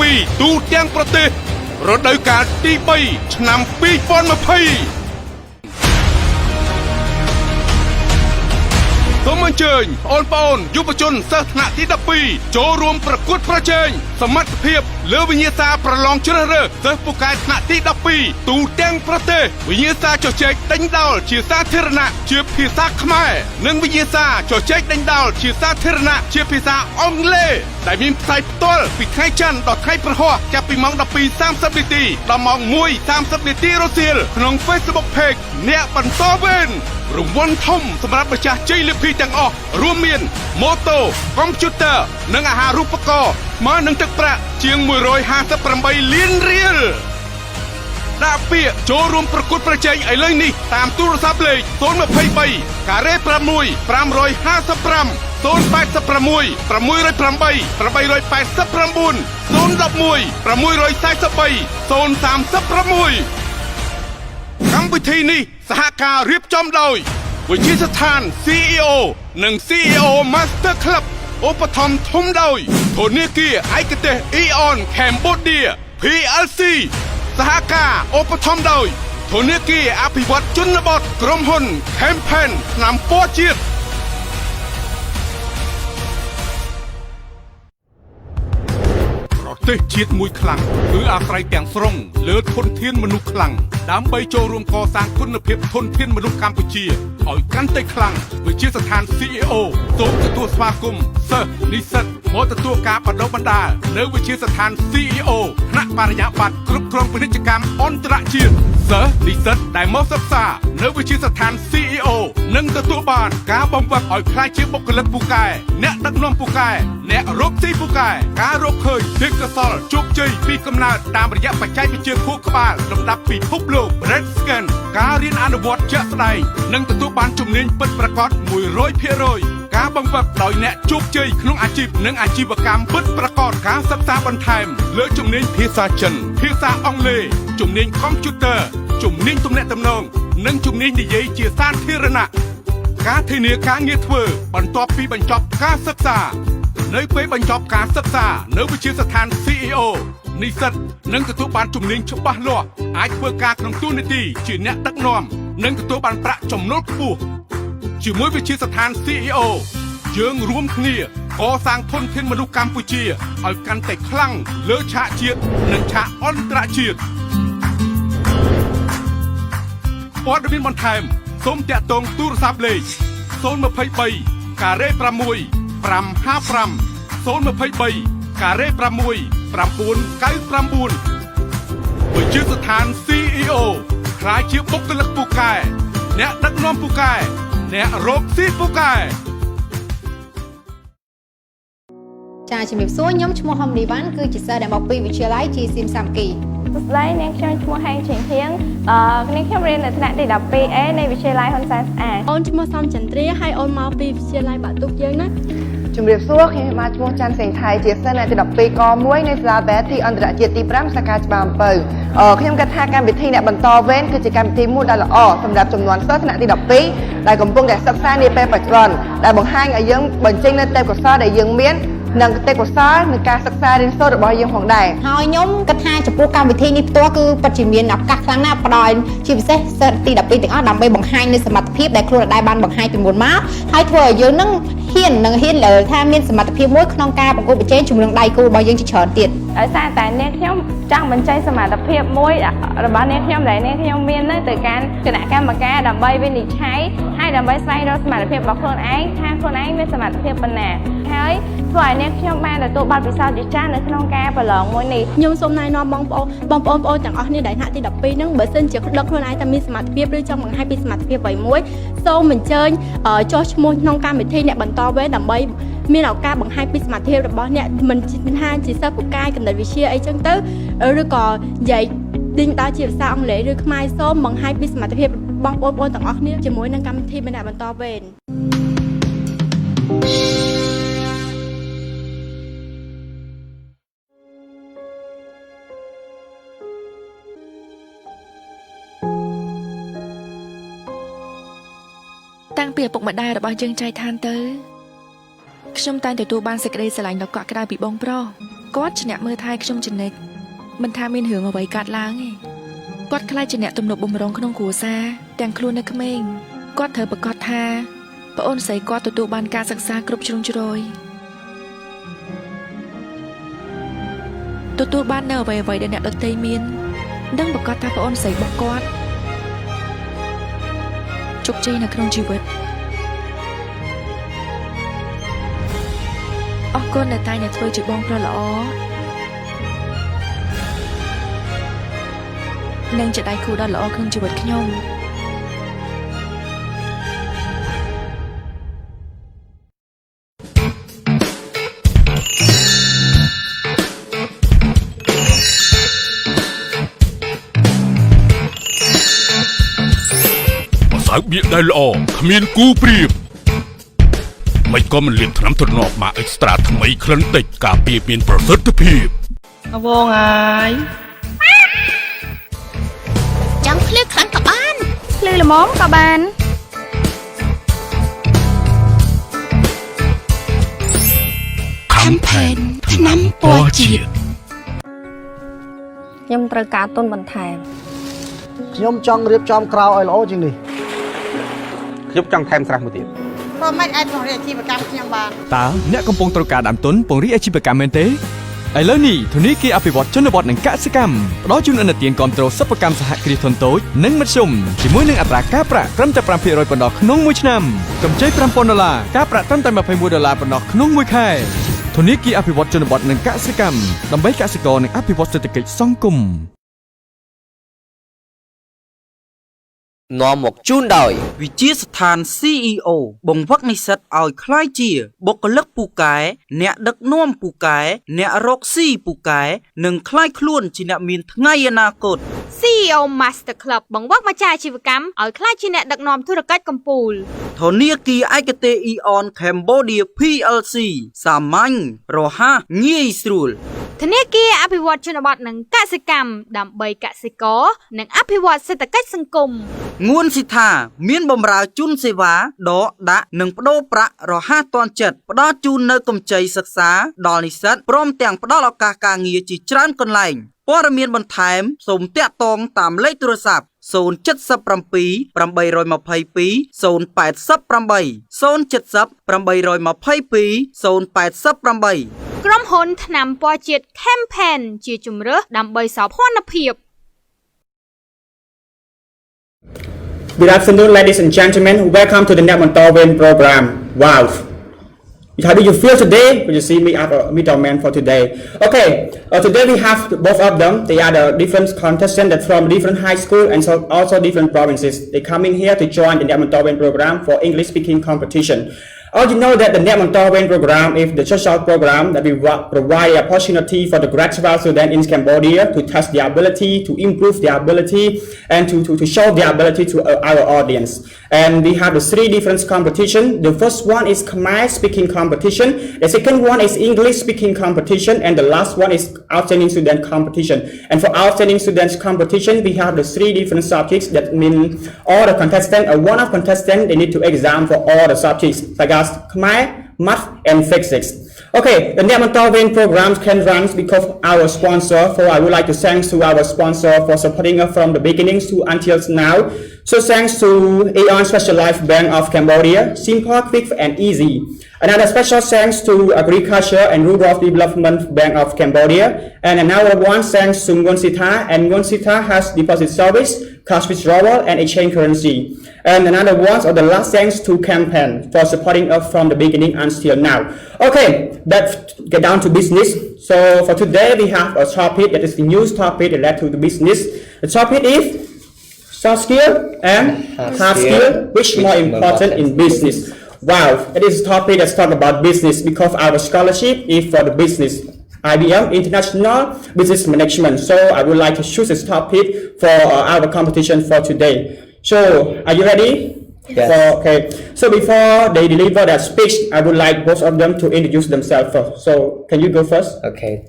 12ទូទាំងប្រទេសរដូវកាលទី3ឆ្នាំ2020សូមអញ្ជើញបងប្អូនយុវជនសិស្សថ្នាក់ទី12ចូលរួមប្រកួតប្រជែងសមត្ថភាពលើវិញ្ញាសាប្រឡងជ្រើសរើសសិស្សពូកែថ្នាក់ទី12ទូទាំងប្រទេសវិញ្ញាសាជជែកដេញដោលជាសាធារណៈជាភាសាខ្មែរនិងវិញ្ញាសាជជែកដេញដោលជាសាធារណៈជាភាសាអង់គ្លេសដែលមានផ្សាយផ្ទាល់ពីថ្ងៃច័ន្ទដល់ថ្ងៃព្រហស្បតិ៍ចាប់ពីម៉ោង 12:30 នាទីដល់ម៉ោង 1:30 នាទីរសៀលក្នុង Facebook Page អ្នកបន្តវេនរង្វាន់ធំសម្រាប់ម្ចាស់ជ័យលាភីទាំងអស់រួមមានម៉ូតូ កុំព្យូទ័រនិងអាហារូបករណ៍ស្មើនឹងទឹកប្រាក់ជាង158លានរៀលដាក់ពាក្យចូលរួមប្រកួតប្រជែងឥឡូវនេះតាមទូរស័ព្ទលេខ023ការ៉េ6 555 086 608 889 011 643 036កម្មវិធីនេះសហការរៀបចំដោយវិទ្យាស្ថាន CEO និង CEO Master Club ឧបត្ថម្ភធំដោយធនាគារឯកទេស Eon Cambodia PLC សហការឧបត្ថម្ភដោយធនាគារអភិវឌ្ឍជនបទក្រុមហ៊ុន Campaign ថ្នាំពណ៌ជាតិប្រទេសជាតិមួយខ្លាំងគឺអាស្រ័យទាំងស្រុងលើធនធានមនុស្សខ្លាំងដើម្បីចូលរួមកសាងគុណភាពធនធានមនុស្សកម្ពុជាឲ្យកាន់តែខ្លាំងវិទ្យាស្ថាន CEO សូមទទួលស្វាគមន៍សិស្សនិស្សិតមកទទួលការបណ្ដុះបណ្ដាលនៅវិទ្យាស្ថាន CEO ថ្នាក់បរិញ្ញាបត្រគ្រប់គ្រងពាណិជ្ជកម្មអន្តរជាតិសិស្សនិស្សិតដែលមកសិក្សានៅវិទ្យាស្ថាន CEO នឹងទទួលបានការបំផាត់ឲ្យក្លាយជាបុគ្គលិកពូកែអ្នកដឹកនាំពូកែអ្នករកស៊ីពូកែការរកឃើញទេពកោសល្យជោគជ័យពីកំណើតតាមរយៈបច្ចេកវិទ្យាខួរក្បាលលំដាប់ពិភពលោក Red Scan ការរៀនអនុវត្តជាក់ស្ដែងនិងទទួលបានជំនាញពិតប្រាកដ 100% ការបង្វឹកដោយអ្នកជោគជ័យក្នុងអាជីពនិងអាជីវកម្មពិតប្រាកដការសិក្សាបន្ថែមលើជំនាញភាសាចិនភាសាអង់គ្លេសជំនាញកុំព្យូទ័រជំនាញទំនាក់ទំនងនិងជំនាញនិយាយជាសាធារណៈការធានាការងារធ្វើបន្ទាប់ពីបញ្ចប់ការសិក្សានៅពេលបញ្ចប់ការសិក្សានៅវិទ្យាស្ថាន CEO និស្សិតនឹងទទួលបានជំនាញច្បាស់លាស់អាចធ្វើការក្នុងតួនាទីជាអ្នកដឹកនាំនិងទទួលបានប្រាក់ចំណូលខ្ពស់ជាមួយវិទ្យាស្ថាន CEO យើងរួមគ្នាកសាងធនធានមនុស្សកម្ពុជាឲ្យកាន់តែខ្លាំងលើឆាកជាតិនិងឆាកអន្តរជាតិព័ត៌មានបន្ថែមសូមតាក់ទងទូរស័ព្ទលេខ023ការ៉េ6 555 023ការ៉េ6 999វិទ្យាស្ថាន CEO ក្លាយជាបុគ្គលិកពូកែអ្នកដឹកនាំពូកែអ្នករកស៊ីពូកែចាជំរាបសួរខ្ញុំឈ្មោះហំឌីវ៉ាន់គឺជាសិស្សដែលមកពីវិទ្យាល័យជាសៀមសាមគ្គីសួស្តីនាងខ្ញុំឈ្មោះហែងចេងធៀងនាងខ្ញុំរៀននៅថ្នាក់ទី 12A នៃវិទ្យាល័យហ៊ុនសែនស្អាតអូនឈ្មោះសំចន្ទ្រាហើយអូនមកពីវិទ្យាល័យបាក់ទុកយើងណាជំរាបសួរខ្ញុំមកឈ្មោះច័ន្ទសេងថៃជាសិស្សនៅទី 12 ក 1 នៃសាលាបែទីអន្តរជាតិទី 5 សាខាច្បារអំពៅខ្ញុំគិតថាកម្មវិធីអ្នកបន្តវេនគឺជាកម្មវិធីមួយដ៏ល្អសម្រាប់ចំនួនសិស្សថ្នាក់ទី 12 ដែលកំពុងតែសិក្សានាពេលបច្ចុប្បន្នដែលបង្ហាញឲ្យយើងបញ្ចេញនូវទេពកោសល្យដែលយើងមាននិងទេពកោសល្យនៃការសិក្សារៀនសូត្ររបស់យើងផងដែរហើយខ្ញុំគិតថាចំពោះកម្មវិធីនេះផ្ទាល់គឺពិតជាមានឱកាសខ្លាំងណាស់ផ្ដល់ជាពិសេសសិស្សទី 12 ទាំងអស់ដើម្បីបង្ហាញនូវសមត្ថភាពដែលខ្លួនដែលបានបង្ហាញពីមុនមកហើយធ្វើឲ្យយើងនឹងហ៊ានលើថាមានសមត្ថភាពមួយក្នុងការប្រកួតប្រជែងជាមួយនឹងដៃគូរបស់យើងជាច្រើនទៀតដោយសារតែនាងខ្ញុំចង់បញ្ចេញសមត្ថភាពមួយរបស់នាងខ្ញុំដែលនាងខ្ញុំមានទៅកាន់គណៈកម្មការដើម្បីវិនិច្ឆ័យហើយដើម្បីស្វែងរកសមត្ថភាពរបស់ខ្លួនឯងថាខ្លួនឯងមានសមត្ថភាពប៉ុណ្ណាហើយធ្វើឲ្យនាងខ្ញុំបានទទួលបទពិសោធន៍ជាច្រើននៅក្នុងការប្រឡងមួយនេះខ្ញុំសូមណែនាំបងប្អូនទាំងអស់គ្នាដែលថ្នាក់ទី 12 ហ្នឹងបើសិនជាដឹកខ្លួនឯងតែមានសមត្ថភាពឬចង់បង្ហាញពីសមត្ថភាពអ្វីមួយសូមអញ្ជើញចុះឈ្មោះក្នុងកម្មវិធីអ្នកបន្តវេនដើម្បីមានឱកាសបង្ហាញពីសមត្ថភាពរបស់អ្នកមិនថាជាសិស្សពូកែគណិតវិទ្យាអីចឹងទៅឬក៏និយាយដេញដោលជាភាសាអង់គ្លេសឬខ្មែរសូមបង្ហាញពីសមត្ថភាពរបស់បងប្អូនទាំងអស់គ្នាជាមួយនឹងកម្មវិធីអ្នកបន្តវេនតាំងពីឪពុកម្ដាយរបស់យើងចែកឋានទៅខ្ញុំតែងទទួលបានសេចក្តីស្រឡាញ់ដ៏កក់ក្ដៅពីបងប្រុស គាត់ជាអ្នកមើលថែខ្ញុំជានិច្ចមិនថាមានរឿងអ្វីកើតឡើងទេគាត់ខ្លាចជាអ្នកទំនុកបំរុងក្នុងគ្រួសារទាំងខ្លួននៅក្មេងគាត់ត្រូវប្រកាសថាប្អូនស្រីគាត់ទទួលបានការសិក្សាគ្រប់ជ្រុងជ្រោយទទួលបាននៅអ្វីដែលអ្នកដទៃមាននិងប្រកាសថាប្អូនស្រីរបស់គាត់ជោគជ័យនៅក្នុងជីវិតអរគុណដែលតែងតែធ្វើជាបងប្រុសល្អនិងជាដៃគូដ៏ល្អក្នុងជីវិតខ្ញុំសៅបៀកដែលល្អគ្មានគូប្រៀបមិនក៏មិនលៀនថ្នាំទ្រនាប់មកអេកស្ត្រាថ្មីក្លិនតិចការពារមានប្រសិទ្ធភាពអវងហើយចង់ភ្លឺខ្លាំងក៏បានភ្លឺល្មមក៏បានខំផែនថ្នាំពណ៌ជាតិខ្ញុំត្រូវការទុនបន្ថែមខ្ញុំចង់រៀបចំក្រៅឲ្យល្អជាងនេះខ្ញុំចង់ថែមស្រះមួយទៀតបើមិនអាចពង្រីកអាជីវកម្មខ្ញុំបានតើអ្នកកំពុងត្រូវការដើមទុនពង្រីកអាជីវកម្មមែនទេឥឡូវនេះធនាគារអភិវឌ្ឍជនបទនិងកសិកម្មផ្ដល់ជូនឥណទានគាំទ្រសិប្បកម្មសហគ្រាសធុនតូចនិងមធ្យមជាមួយនឹងអត្រាការប្រាក់ត្រឹមតែ 5% ប៉ុណ្ណោះក្នុងមួយឆ្នាំកម្ចី$5,000ការប្រាក់ត្រឹមតែ$21ប៉ុណ្ណោះក្នុងមួយខែធនាគារអភិវឌ្ឍជនបទនិងកសិកម្មដើម្បីកសិករនិងអភិវឌ្ឍសេដ្ឋកិច្ចសង្គមនាំមកជូនដោយវិជាស្ថាន CEO បង្វឹកនិស្សិតឲ្យក្លាយជាបុគ្គលិកពូកែអ្នកដឹកនាំពូកែអ្នករកស៊ីពូកែនិងក្លាយខ្លួនជាអ្នកមានថ្ងៃអនាគត CEO Master Club បង្វឹកម្ចាស់អាជីវកម្មឲ្យក្លាយជាអ្នកដឹកនាំធុរកិច្ចកំពូលធនាគារឯកទេស Eon Cambodia PLC សាមញ្ញរហ័សងាយស្រួលធនាគារអភិវឌ្ឍជនបទនិងកសិកម្មដើម្បីកសិករនិងអភិវឌ្ឍសេដ្ឋកិច្ចសង្គមងួនស៊ីថាមានបម្រើជូនសេវាដកដាក់និងប្តូរប្រាក់រហ័សទាន់ចិត្តផ្ដល់ជូននៅកម្ចីសិក្សាដល់និស្សិតព្រមទាំងផ្ដល់ឱកាសការងារជាច្រើនកន្លែងព័ត៌មានបន្ថែមសូមតាក់ទងតាមលេខទូរស័ព្ទ077 822 088 ក្រុមហ៊ុនថ្នាំពណ៌ជាតិ Campaign ជាជំរើសដើម្បីសោភ័ណភាព Good afternoon, ladies and gentlemen. Welcome to the Bontorvein program. Wow. How do you feel today when you see me as a middleman for today? Okay, today we have both of them. They are the different contestants that from different high school and so also different provinces. They coming here to join the Bontorvein program for English speaking competition. You know that the Bontorvein program is the social program that we provide the opportunity for the graduate students in Cambodia to test their ability, to improve their ability, and to show their ability to our audience. And we have the three different competitions. The first one is Khmer speaking competition. The second one is English speaking competition, and the last one is outstanding student competition. And for outstanding students competition, we have the three different subjects. That mean all the contestants, one of contestants, they need to exam for all the subjects like Khmer, Math, and Physics. Okay, the Bontorvein program can run because our sponsor. For I would like to thank to our sponsor for supporting us from the beginning to until now. So thanks to Aeon Specialized Bank of Cambodia, simple, quick, and easy. Another special thanks to Agriculture and Rural Development Bank of Cambodia. And another one thanks to Nguyen Sita, and Nguyen Sita has deposit service, cash withdrawal, and exchange currency. And another one, or the last thanks to Campaign for supporting us from the beginning until now. Okay, let's get down to business. So for today, we have a topic that is the news topic related to the business. The topic is soft skill and hard skill, which more important in business. Wow, it is a topic that's talk about business because our scholarship is for the business. IBM International Business Management. So I would like to choose this topic for our competition for today. So are you ready? Yes. Okay. So before they deliver their speech, I would like both of them to introduce themselves first. So can you go first? Okay.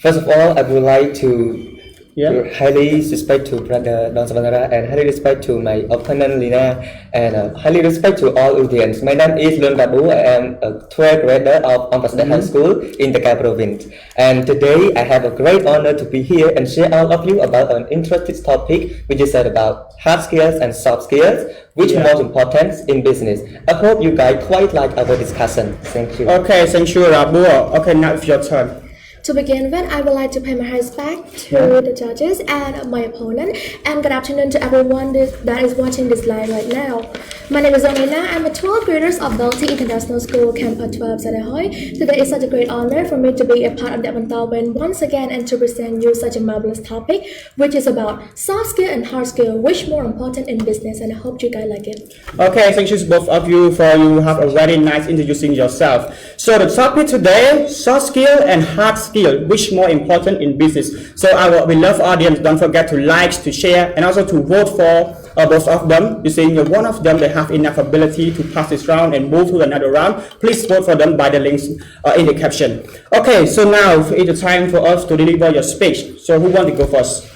First of all, I would like to Yeah. Highly respect to brother Don Savanara and highly respect to my opponent Lina and highly respect to all audience. My name is Lun Rabou. I am a 12th grader of Bontorvein High School in the Bontorvein. And today I have a great honor to be here and share all of you about an interesting topic which is about hard skills and soft skills, which more important in business. I hope you guys quite like our discussion. Thank you. Okay, thank you, Rabou. Okay, now it's your turn. To begin with, I would like to pay my respect to the judges and my opponent, and good afternoon to everyone that is watching this live right now. My name is Ms.Rong Lina. I'm a 12th grader of Belty International School, Campus 12, Sadahoy. Today is such a great honor for me to be a part of the Bontorvein once again and to present you such a marvelous topic, which is about soft skill and hard skill, which more important in business, and I hope you guys like it. Okay, thank you both of you for you have a very nice introducing yourself. So the topic today, soft skill and hard skill, which more important in business. So our beloved audience, don't forget to like, to share, and also to vote for both of them. You see, one of them they have enough ability to pass this round and move to another round. Please vote for them by the links in the caption. Okay, so now it's time for us to deliver your speech. So who want to go first?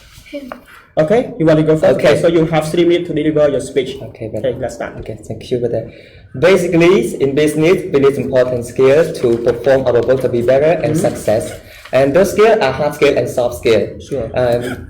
Okay, you want to go first? Okay, so you have 3 minutes to deliver your speech. Okay, let's start. Okay, thank you for that. Basically, in business, we need important skills to perform our work to be better and success. And those skills are hard skills and soft skills. Sure.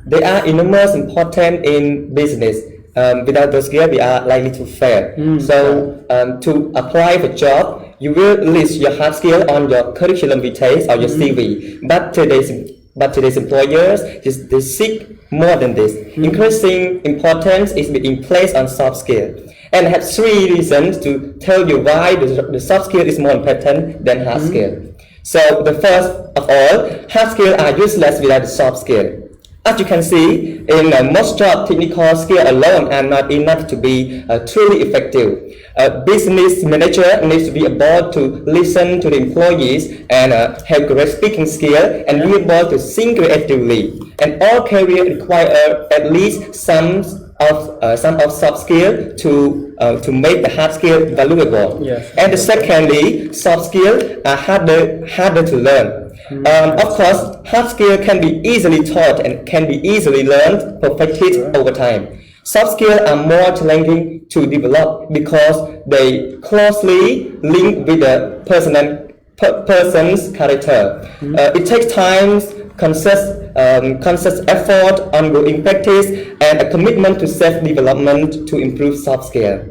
They are enormous important in business. Without those skills, we are likely to fail. So, to apply for job, you will list your hard skill on your curriculum vitae or your CV. But today's employers they seek more than this. Increasing importance is being placed on soft skill. And I have 3 reasons to tell you why the soft skill is more important than hard skill. So the first of all, hard skills are useless without the soft skill. As you can see, in most jobs, technical skill alone are not enough to be truly effective. A business manager needs to be able to listen to the employees and have great speaking skill and be able to think creatively. And all careers require at least some of soft skill to make the hard skill valuable. Yes. And secondly, soft skills are harder to learn. Of course, hard skill can be easily taught and can be easily learned, perfected over time. Soft skills are more challenging to develop because they closely link with the person's character. It takes time, conscious effort, ongoing practice, and a commitment to self-development to improve soft skills.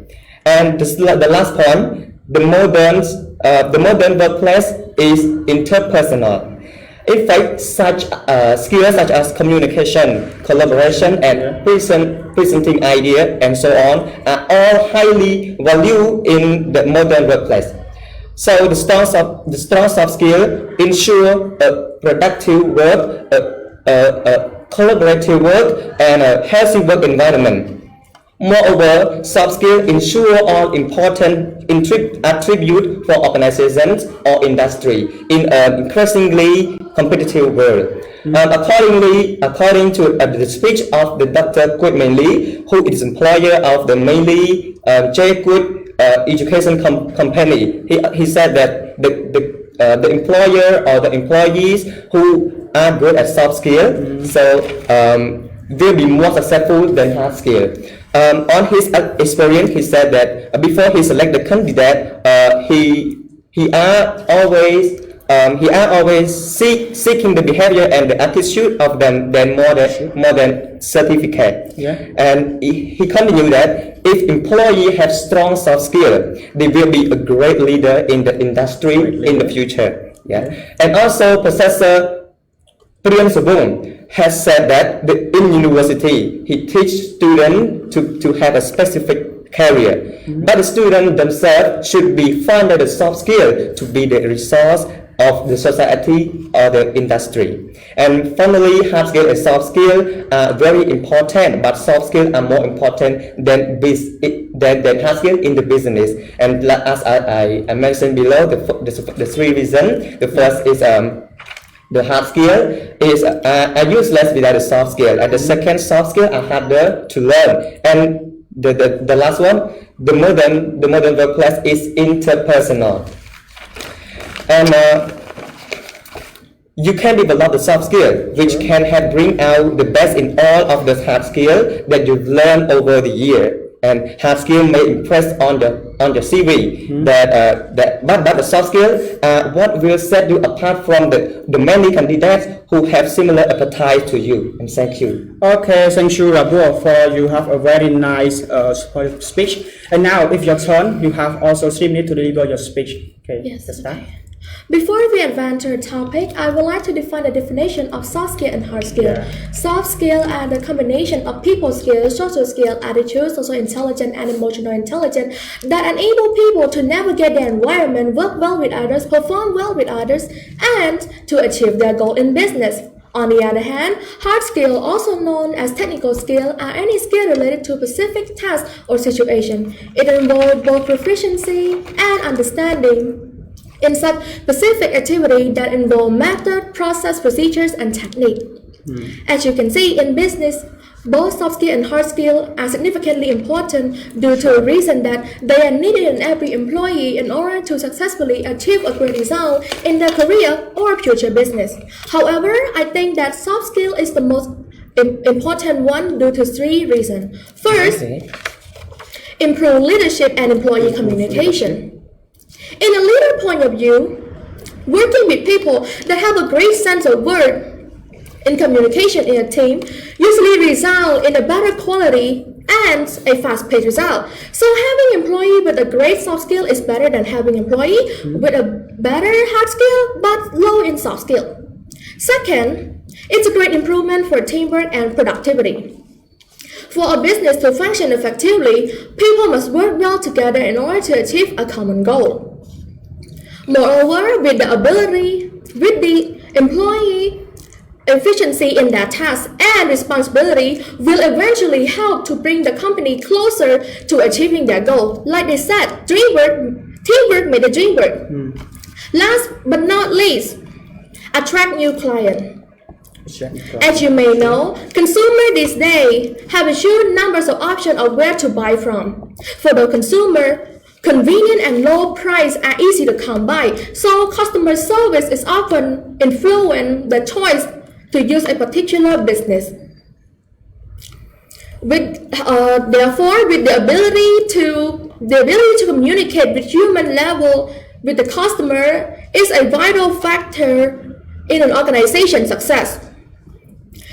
And the last point, the modern workplace is interpersonal. In fact, such skills such as communication, collaboration, and presenting ideas and so on are all highly valued in the modern workplace. So the strong soft skill ensure a productive work, a collaborative work, and a healthy work environment. Moreover, soft skills ensure all important attributes for organizations or industry in an increasingly competitive world. According to the speech of the Dr. Quid Mainly, who is employer of the Mainly J. Quid education company, he said that the employer or the employees who are good at soft skills, will be more successful than hard skills. On his experience, he said that before he select the candidate, he are always seeking the behavior and the attitude of them more than certificate. Yeah. And he continued that if employee have strong soft skill, they will be a great leader in the industry in the future. Yeah. And also Professor Priam has said that in university he teaches students to have a specific career, but the students themselves should be found the soft skill to be the resource of the society or the industry. And finally, hard skill and soft skill are very important, but soft skills are more important than hard skill in the business. And as I mentioned below, the 3 reasons. The first is the hard skill is are useless without the soft skill, and the second, soft skill are harder to learn, and the last one, the modern workplace is interpersonal. And you can develop the soft skill, which can help bring out the best in all of the hard skill that you've learned over the year. And hard skill may impress on your CV. But the soft skill, what will set you apart from the many candidates who have similar appetite to you. And thank you. Okay, thank you, Rabou, for you have a very nice speech. And now, if your turn, you have also 3 minutes to deliver your speech. Okay, Yes, let's start. okay. Before we advance to the topic, I would like to define the definition of soft skill and hard skill. Soft skill are the combination of people skills, social skill, attitude, social intelligence, and emotional intelligence that enable people to navigate their environment, work well with others, perform well with others, and to achieve their goal in business. On the other hand, hard skill, also known as technical skill, are any skill related to a specific task or situation. It involves both proficiency and understanding in such specific activity that involve method, process, procedures, and technique. As you can see in business, both soft skill and hard skill are significantly important due to the reason that they are needed in every employee in order to successfully achieve a great result in their career or future business. However, I think that soft skill is the most important one due to 3 reasons. First, improve leadership and employee communication. In a leader point of view, working with people that have a great sense of work in communication in a team usually result in a better quality and a fast-paced result. So having employee with a great soft skill is better than having employee with a better hard skill but low in soft skill. Second, it's a great improvement for teamwork and productivity. For a business to function effectively, people must work well together in order to achieve a common goal. Moreover, with the employee efficiency in their tasks and responsibility will eventually help to bring the company closer to achieving their goal. Like they said, teamwork made the dream work. Last but not least, attract new clients. As you may know, consumers these days have a huge numbers of options of where to buy from. For the consumer, convenient and low price are easy to come by, so customer service is often influence the choice to use a particular business. Therefore, with the ability to communicate with human level with the customer is a vital factor in an organization's success.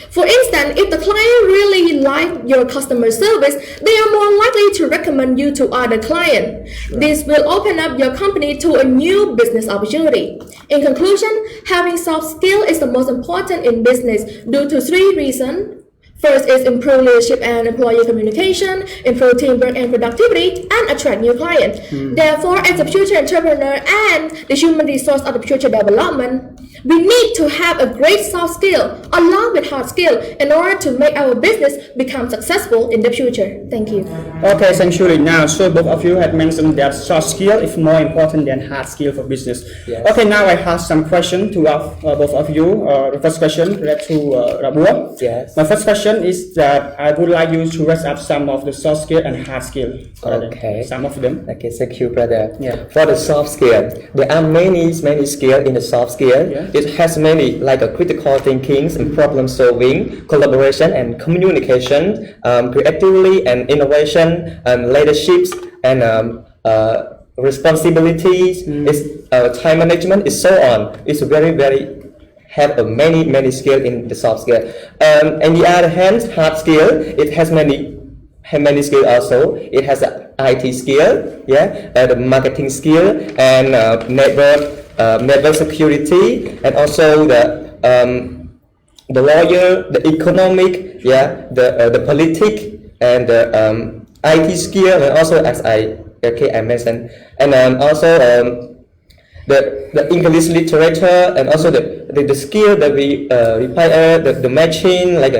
For instance, if the client really like your customer service, they are more likely to recommend you to other clients. This will open up your company to a new business opportunity. In conclusion, having soft skill is the most important in business due to 3 reasons. First is improve leadership and employee communication, improve teamwork and productivity, and attract new clients. Therefore, as a future entrepreneur and the human resource of the future development, we need to have a great soft skill along with hard skill in order to make our business become successful in the future. Thank you. Okay, thank you. Now, so both of you have mentioned that soft skill is more important than hard skill for business. Yes. Okay, now I have some questions to both of you. The first question related to Rabou. Yes. My first question is that I would like you to raise up some of the soft skill and hard skill. Okay. Some of them. Okay, thank you, brother. Yeah. For the soft skill, there are many skills in the soft skill. Yeah. It has many like a critical thinking and problem solving, collaboration and communication, creativity and innovation, and leaderships and responsibilities. It's time management is so on. It's very have a many skill in the soft skill. On the other hand, hard skill, it has many skill also. It has a IT skill, the marketing skill, and network security, and also the lawyer, the economic, the politic, and the IT skill, and also as I mentioned, and also the English literature, and also the skill that we repair the machine, like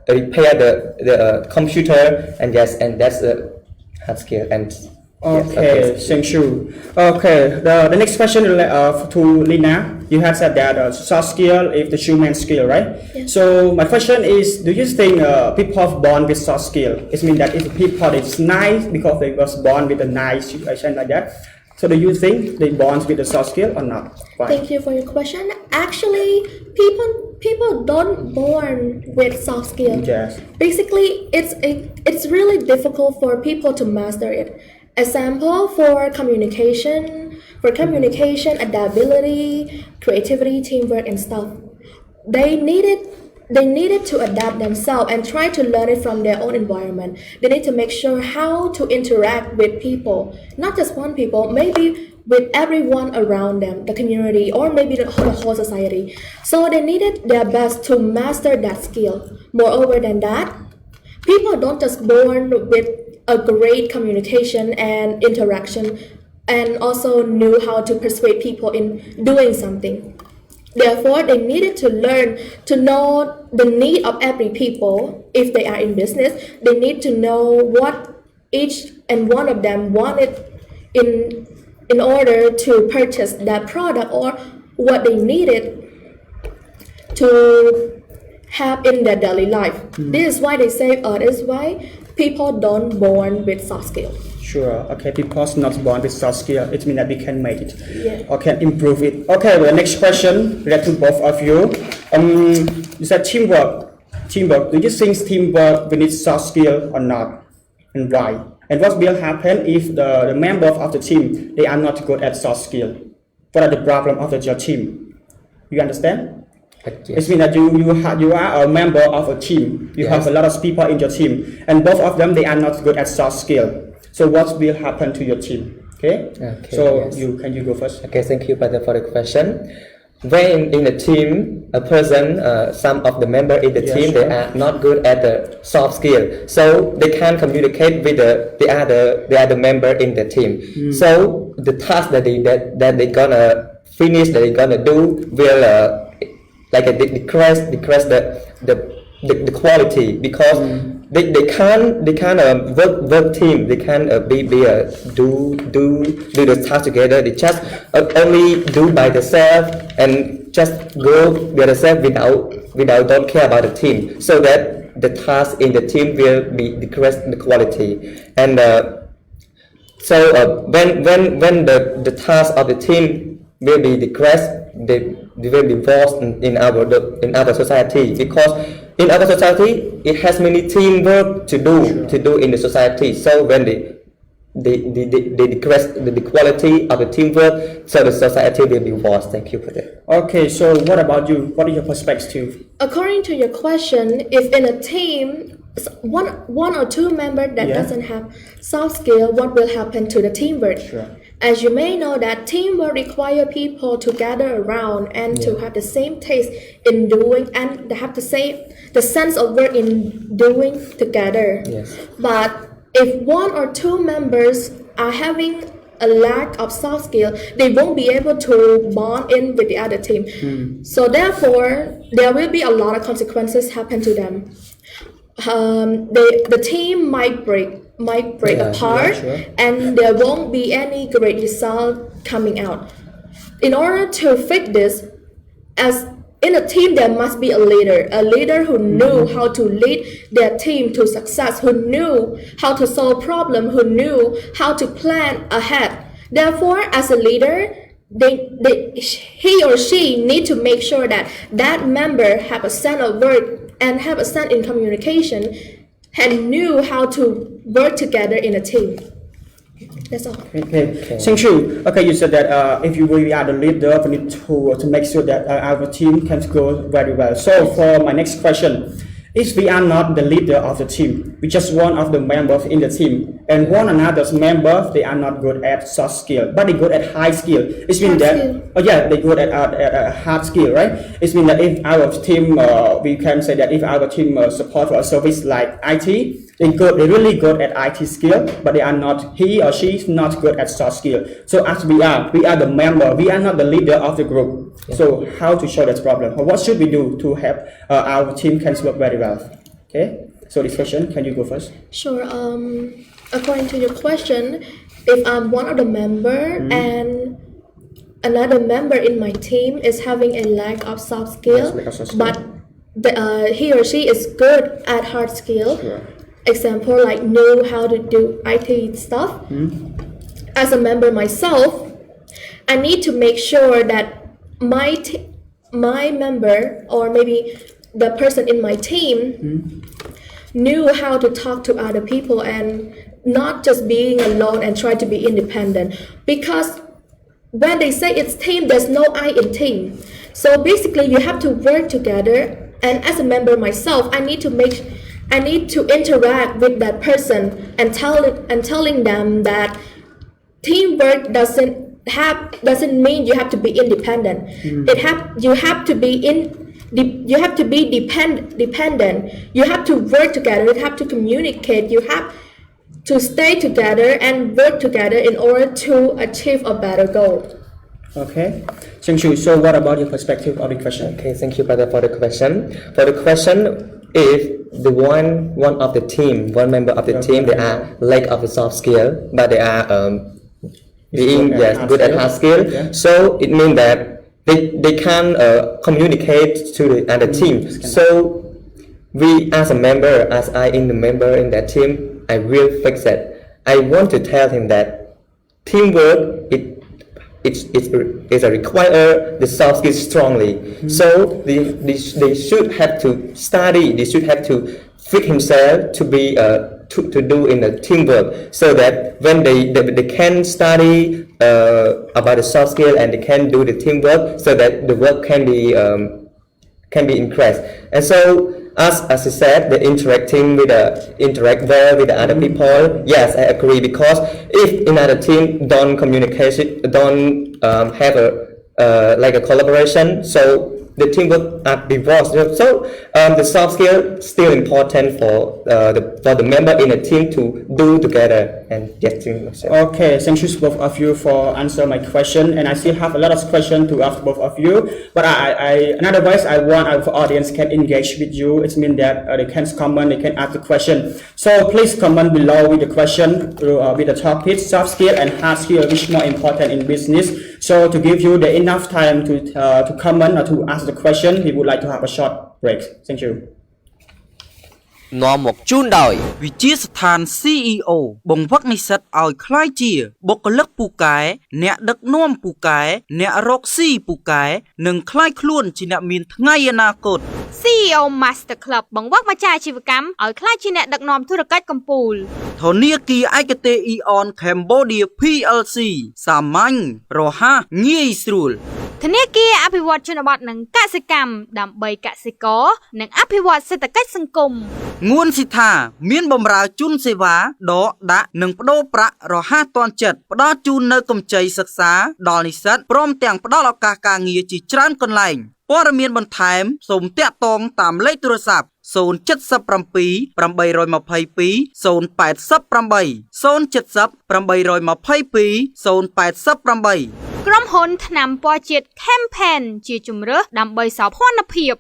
repair the computer, and yes, and that's the hard skill. And okay, thank you. Okay, the next question to Lina. You have said that soft skill is the human skill, right? Yes. So my question is, do you think people are born with soft skill? It means that if people is nice because they was born with a nice situation like that. So do you think they born with the soft skill or not? Why? Thank you for your question. Actually, people don't born with soft skills. Yes. Basically, it's really difficult for people to master it. Example for communication, adaptability, creativity, teamwork, and stuff. They needed to adapt themselves and try to learn it from their own environment. They need to make sure how to interact with people, not just one people, maybe with everyone around them, the community, or maybe the whole society. So they needed their best to master that skill. Moreover than that, people don't just born with a great communication and interaction and also knew how to persuade people in doing something. Therefore, they needed to learn to know the need of every people. If they are in business, they need to know what each and one of them wanted in order to purchase that product or what they needed to have in their daily life. This is why they say, this is why people don't born with soft skills. Sure. Okay, because not born with soft skill, it means that we can make it. Yeah. Or can improve it. Okay, well, the next question related to both of you. You said teamwork. Do you think teamwork will need soft skill or not? And why? And what will happen if the members of the team, they are not good at soft skill? What are the problems of your team? You understand? Yes. It means that you are a member of a team. You have a lot of people in your team, and both of them, they are not good at soft skill. So what will happen to your team? Okay. So yes. Can you go first? Okay, thank you, brother, for the question. When in a team, a person, some of the members in the team, they are not good at the soft skill, so they can't communicate with the other member in the team. So the task that they gonna finish, that they gonna do, will decrease the quality, because they can't work team. They can't do the task together. They just only do by themselves and just go by themselves without don't care about the team. So that the task in the team will be decrease the quality. And so when the task of the team will be decreased, they will be lost in our society, because in our society it has many teamwork to do in the society. So when they decrease the quality of the teamwork, so the society will be worse. Thank you for that. Okay, so what about you? What is your perspective? According to your question, if in a team one or two members that doesn't have soft skill, what will happen to the teamwork? Sure. As you may know that teamwork require people to gather around and to have the same taste in doing, and they have the sense of work in doing together. Yes. But if one or two members are having a lack of soft skill, they won't be able to bond in with the other team. So therefore, there will be a lot of consequences happen to them. The team might break apart, and there won't be any great result coming out. In order to fix this, as in a team, there must be a leader who knew how to lead their team to success, who knew how to solve problems, who knew how to plan ahead. Therefore, as a leader, he or she need to make sure that member have a sense of work and have a sense in communication and knew how to work together in a team. That's all. Okay. Thank you. Okay, you said that if we are the leader, we need to make sure that our team can go very well. So for my next question, if we are not the leader of the team, we just one of the members in the team, and one another's members, they are not good at soft skill, but they good at high skill. It means that they good at hard skill, right? It means that if our team, we can say that if our team support for a service like IT, they really good at IT skill, but they are not, he or she is not good at soft skill. So as we are the member, we are not the leader of the group. So how to show that problem? Or what should we do to help our team can work very well? Okay, so this question, can you go first? Sure. According to your question, if I'm one of the member and another member in my team is having a lack of soft skill, but he or she is good at hard skill. Example, like know how to do IT stuff. as a member myself, I need to make sure that my member or maybe the person in my team knew how to talk to other people and not just being alone and try to be independent. Because when they say it's team, there's no I in team. So basically you have to work together, and as a member myself, I need to interact with that person and telling them that teamwork doesn't mean you have to be independent. You have to be dependent. You have to work together. You have to communicate. You have to stay together and work together in order to achieve a better goal. Okay, thank you. So what about your perspective of the question? Okay, thank you, brother, for the question. For the question, if the one of the team, one member of the team, they are lack of the soft skill, but they are being good at hard skill. So it means that they can communicate to the other team. So we as a member, as I in the member in that team, I will fix it. I want to tell him that teamwork it's a require the soft skills strongly. So they should have to study. They should have to fit himself to be to do in the teamwork, so that when they can study about the soft skill and they can do the teamwork, so that the work can be increased. And so as I said, the interact well with the other people. Yes, I agree, because if another team don't communicate, don't have like a collaboration, so the teamwork are divorced. So the soft skill still important for the member in a team to do together and get things. Okay, thank you both of you for answer my question, and I still have a lot of questions to ask both of you. But another ways I want our audience can engage with you. It means that they can comment, they can ask the question. So please comment below with the question with the topic soft skill and hard skill, which more important in business. So to give you the enough time to comment or to ask the question, we would like to have a short break. Thank you. នាំមកជូនដោយវិជាស្ថាន CEO បង្វឹកនិស្សិតឲ្យក្លាយជាបុគ្គលិកពូកែអ្នកដឹកនាំពូកែអ្នករកស៊ីពូកែនិងក្លាយខ្លួនជាអ្នកមានថ្ងៃអនាគត CEO Master Club បង្វឹកម្ចាស់អាជីវកម្មឲ្យក្លាយជាអ្នកដឹកនាំធុរកិច្ចកំពូល ធនាគារឯកទេស Eon Cambodia PLC សាមញ្ញរហ័សងាយស្រួល ធនាគារអភិវឌ្ឍជនបទនិងកសិកម្មដើម្បីកសិករនិងអភិវឌ្ឍសេដ្ឋកិច្ចសង្គម ងួនស៊ីថាមានបម្រើជូនសេវាដកដាក់និងប្តូរប្រាក់រហ័សទាន់ចិត្តផ្ដល់ជូននៅកម្ចីសិក្សាដល់និស្សិតព្រមទាំងផ្ដល់ឱកាសការងារជាច្រើនកន្លែងព័ត៌មានបន្ថែមសូមទាក់ទងតាមលេខទូរស័ព្ទ 077 822 080 ក្រុមហ៊ុនថ្នាំពណ៌ជាតិ Campaign ជាជំរើសដើម្បីសោភ័ណភាព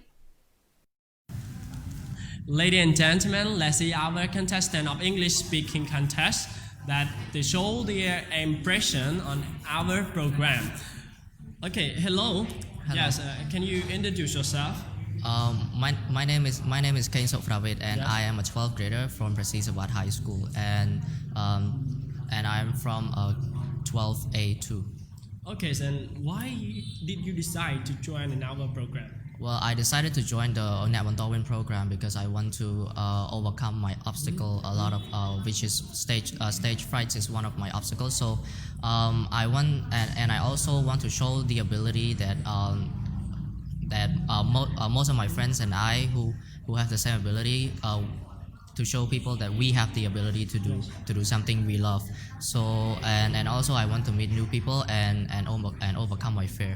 Ladies and gentlemen, let's see our contestant of English speaking contest that they show their impression on our program. Okay, hello. Yes, can you introduce yourself? My name is Ms.Rong Rabou, and I am a 12th grader from Prasisawat High School, and I'm from 12A2. Okay, so why did you decide to join in our program? Well, I decided to join the Bontorvein program because I want to overcome my obstacle, a lot of which is stage fright is one of my obstacles. So I want, and I also want to show the ability that most of my friends and I who have the same ability to show people that we have the ability to do something we love. So and also I want to meet new people and overcome my fear.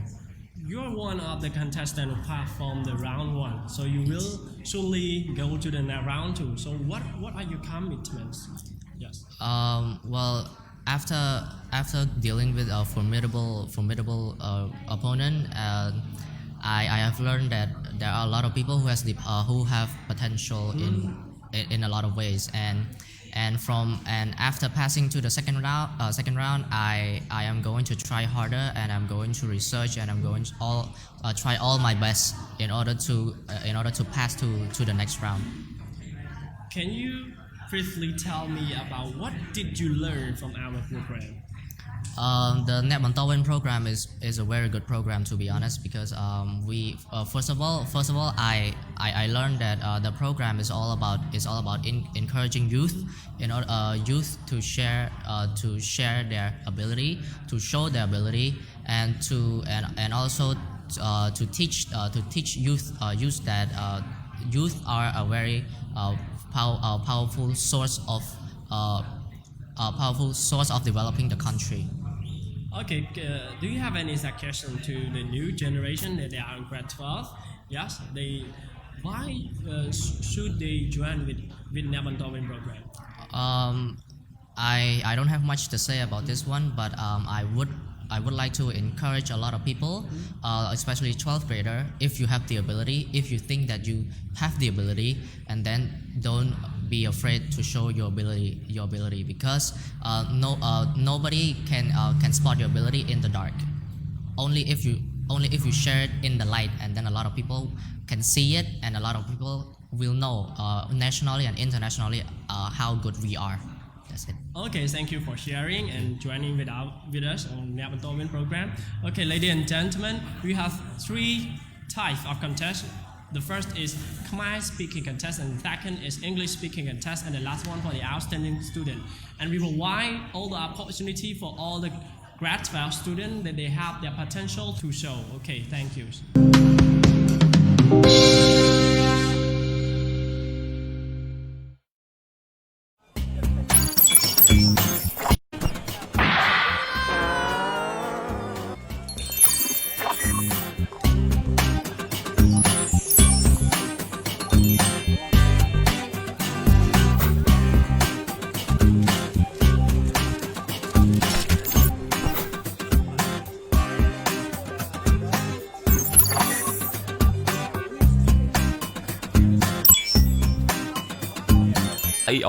You're one of the contestants who passed from the round 1, so you will surely go to the round 2. So what are your commitments? Yes. Well, after dealing with a formidable opponent, I have learned that there are a lot of people who have potential in a lot of ways, and after passing to the second round, I am going to try harder, and I'm going to research, and I'm going to try all my best in order to pass to the next round. Can you briefly tell me about what did you learn from our program? The Net Bontorvein program is a very good program, to be honest, because we first of all I learned that the program is all about encouraging youth, youth to share their ability, to show their ability, and also to teach youth that youth are a very powerful source of developing the country. Okay, do you have any suggestion to the new generation that they are in grade 12? Yes, why should they join with Net Bontorvein program? I don't have much to say about this one, but I would like to encourage a lot of people, especially 12th grader, if you have the ability, if you think that you have the ability, and then don't be afraid to show your ability, because nobody can spot your ability in the dark. Only if you share it in the light, and then a lot of people can see it, and a lot of people will know nationally and internationally how good we are. That's it. Okay, thank you for sharing and joining with us on Net Bontorvein program. Okay, ladies and gentlemen, we have 3 types of contests. The first is Khmer speaking contest, and the second is English speaking contest, and the last one for the outstanding student. And we provide all the opportunity for all the grade 12 students that they have their potential to show. Okay, thank you.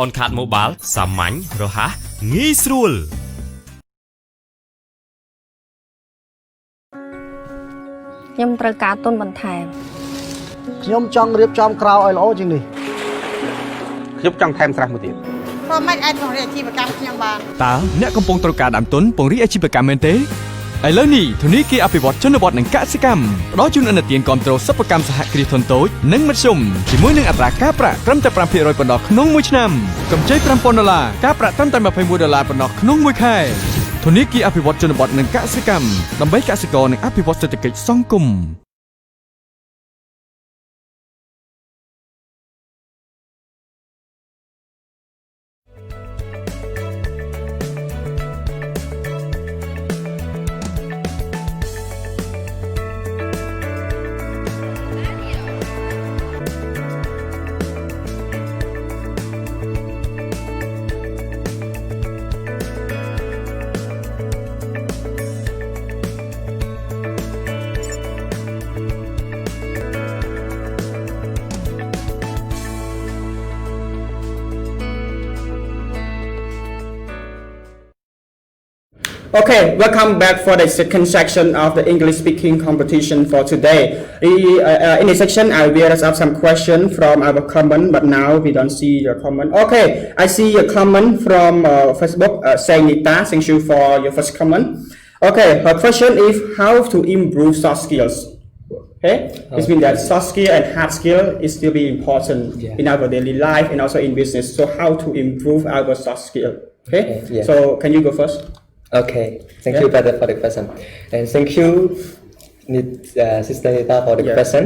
On card mobile សាមញ្ញរហ័សងាយស្រួលខ្ញុំត្រូវការទុនបន្ថែម ខ្ញុំចង់រៀបចំក្រៅឲ្យល្អជាងនេះ ខ្ញុំចង់ថែមស្រះមួយទៀត ព្រោះមិនអាចពង្រីកអាជីវកម្មខ្ញុំបាន តើអ្នកកំពុងត្រូវការដើមទុនពង្រីកអាជីវកម្មមែនទេ ឥឡូវនេះធនាគារអភិវឌ្ឍជនបទនិងកសិកម្មផ្ដល់ជូនឥណទានគាំទ្រសិប្បកម្មសហគ្រាសធុនតូចនិងមធ្យមជាមួយនឹងអត្រាការប្រាក់ត្រឹមតែ 5% ប៉ុណ្ណោះក្នុងមួយឆ្នាំកម្ចី $5,000 ការប្រាក់ត្រឹមតែ $21 ប៉ុណ្ណោះក្នុងមួយខែធនាគារអភិវឌ្ឍជនបទនិងកសិកម្មដើម្បីកសិករនិងអភិវឌ្ឍសេដ្ឋកិច្ចសង្គម Okay, welcome back for the second section of the English speaking competition for today. In this section, I will ask some questions from our comment, but now we don't see your comment. Okay, I see your comment from Facebook saying Nita, thank you for your first comment. Okay, her question is how to improve soft skills. Okay, it means that soft skill and hard skill is still be important in our daily life and also in business. So how to improve our soft skill? Okay, so can you go first? Okay, thank you, brother, for the question, and thank you, Sister Nita, for the question.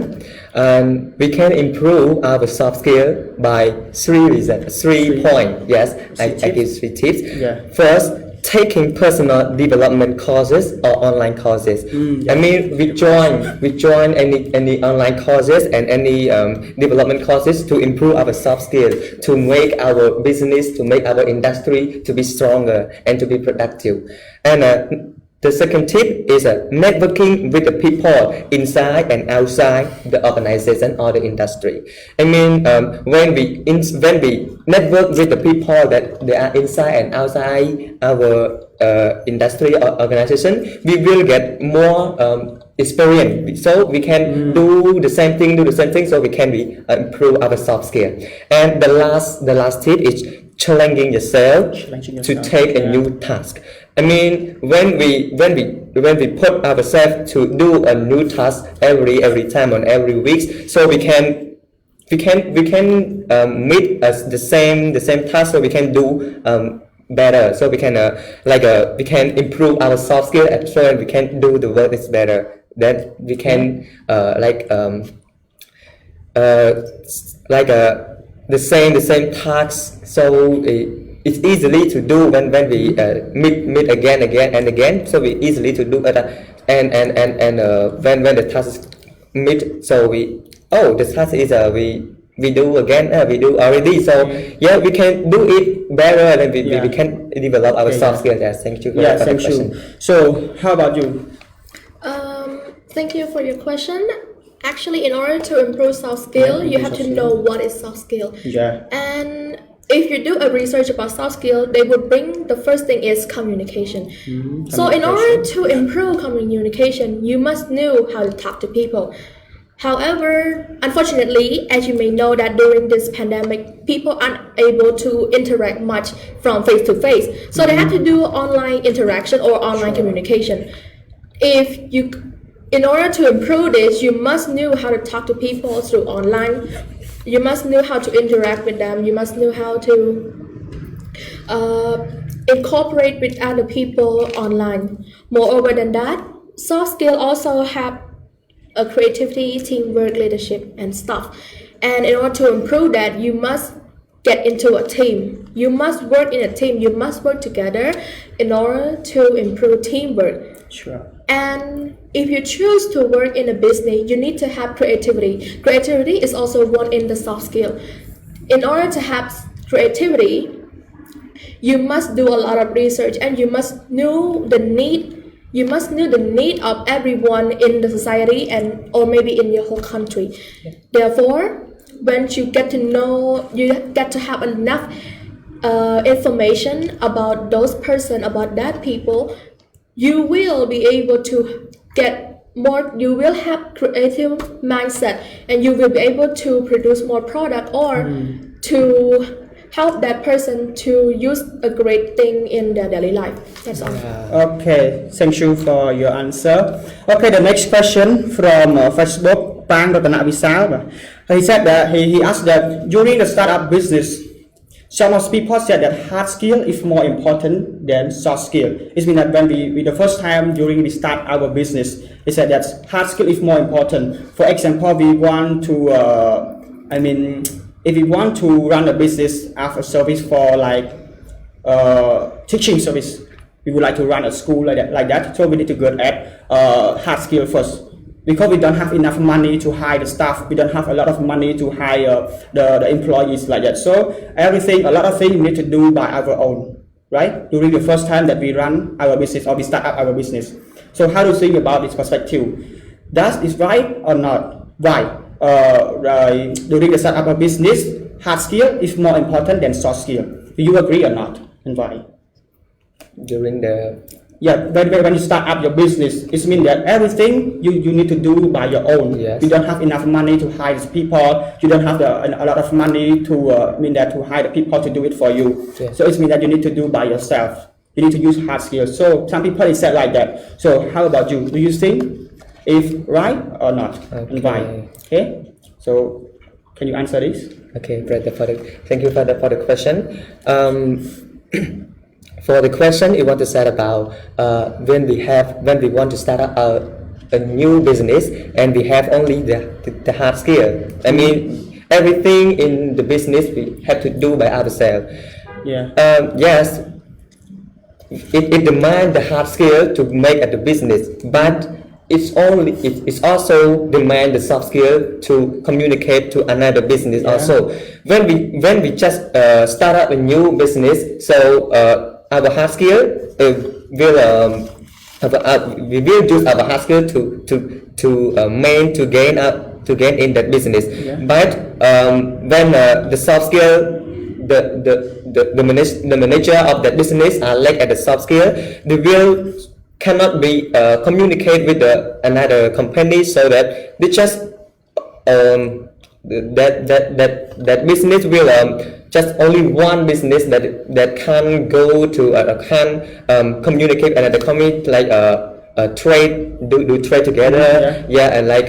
We can improve our soft skill by 3 reasons, 3 points. Yes, I give 3 tips. First, taking personal development courses or online courses. I mean, we join any online courses and any development courses to improve our soft skills, to make our business, to make our industry to be stronger and to be productive. And the second tip is networking with the people inside and outside the organization or the industry. I mean, when we network with the people that they are inside and outside our industry or organization, we will get more experience. So we can do the same thing, so we can improve our soft skill. And the last tip is challenging yourself to take a new task. I mean, when we put ourselves to do a new task every time on every week, so we can meet as the same task, so we can do better. So we can we can improve our soft skill, and so we can do the work is better. Then we can the same tasks. So it's easily to do when we meet again and again. So we easily to do it, and when the task meet, so the task is we do again, we do already. So yeah, we can do it better, and we can develop our soft skills. Yes, thank you for the question. So how about you? Thank you for your question. Actually, in order to improve soft skill, you have to know what is soft skill. Yeah. And if you do a research about soft skill, they would bring the first thing is communication. So in order to improve communication, you must know how to talk to people. However, unfortunately, as you may know that during this pandemic, people aren't able to interact much from face to face. So they have to do online interaction or online communication. In order to improve this, you must know how to talk to people through online. You must know how to interact with them. You must know how to incorporate with other people online. Moreover than that, soft skill also have a creativity, teamwork, leadership, and stuff. And in order to improve that, you must get into a team. You must work in a team. You must work together in order to improve teamwork. Sure. And if you choose to work in a business, you need to have creativity. Creativity is also one in the soft skill. In order to have creativity, you must do a lot of research, and you must know the need. You must know the need of everyone in the society or maybe in your whole country. Therefore, when you get to know, you get to have enough information about those person, about that people, you will be able to get more, you will have creative mindset, and you will be able to produce more product or to help that person to use a great thing in their daily life. That's all. Okay, thank you for your answer. Okay, the next question from Facebook, Pang Ratana Visal. He said that he asked that during the startup business, some of people said that hard skill is more important than soft skill. It means that when we the first time during we start our business, he said that hard skill is more important. For example, we want to, if we want to run a business after service for like teaching service, we would like to run a school like that. So we need to get at hard skill first. Because we don't have enough money to hire the staff, we don't have a lot of money to hire the employees like that. So a lot of things we need to do by our own, right? During the first time that we run our business or we start up our business. So how do you think about this perspective? That is right or not? Why? During the startup of business, hard skill is more important than soft skill. Do you agree or not? And why? When you start up your business, it means that everything you need to do by your own. Yes. You don't have enough money to hire people. You don't have a lot of money to hire people to do it for you. Yes. So it means that you need to do by yourself. You need to use hard skills. So some people is said like that. So how about you? Do you think if right or not? Okay. And why? Okay. So can you answer this? Okay, thank you for the question. For the question you want to say about when we want to start up a new business and we have only the hard skill. I mean, everything in the business we have to do by ourselves. Yeah. Yes, it demands the hard skill to make the business, but it's also demand the soft skill to communicate to another business. Yeah. Also. When we just start up a new business, so our hard skill we will use our hard skill to gain in that business. Yeah. But when the soft skill, the manager of that business are lack at the soft skill, they will cannot be communicate with another company, so that they just that business will just only one business that can go to can communicate and the company like trade do trade together and like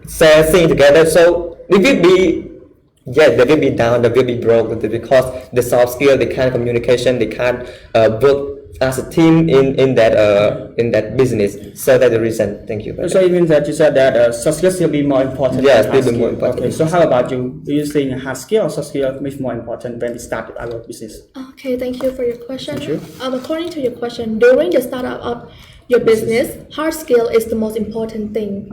sell things together, so it will be they will be down, they will be broke because the soft skill, they can't communication, they can't work as a team in that business. So that's the reason. Thank you. So it means that you said that soft skills will be more important. Yes, than will hard be more skill. important. Okay, so how about you? Do you think hard skill or soft skill is more important when we start our business? Okay, thank you for your question. Thank you. According to your question, during the startup of your business, hard skill is the most important thing.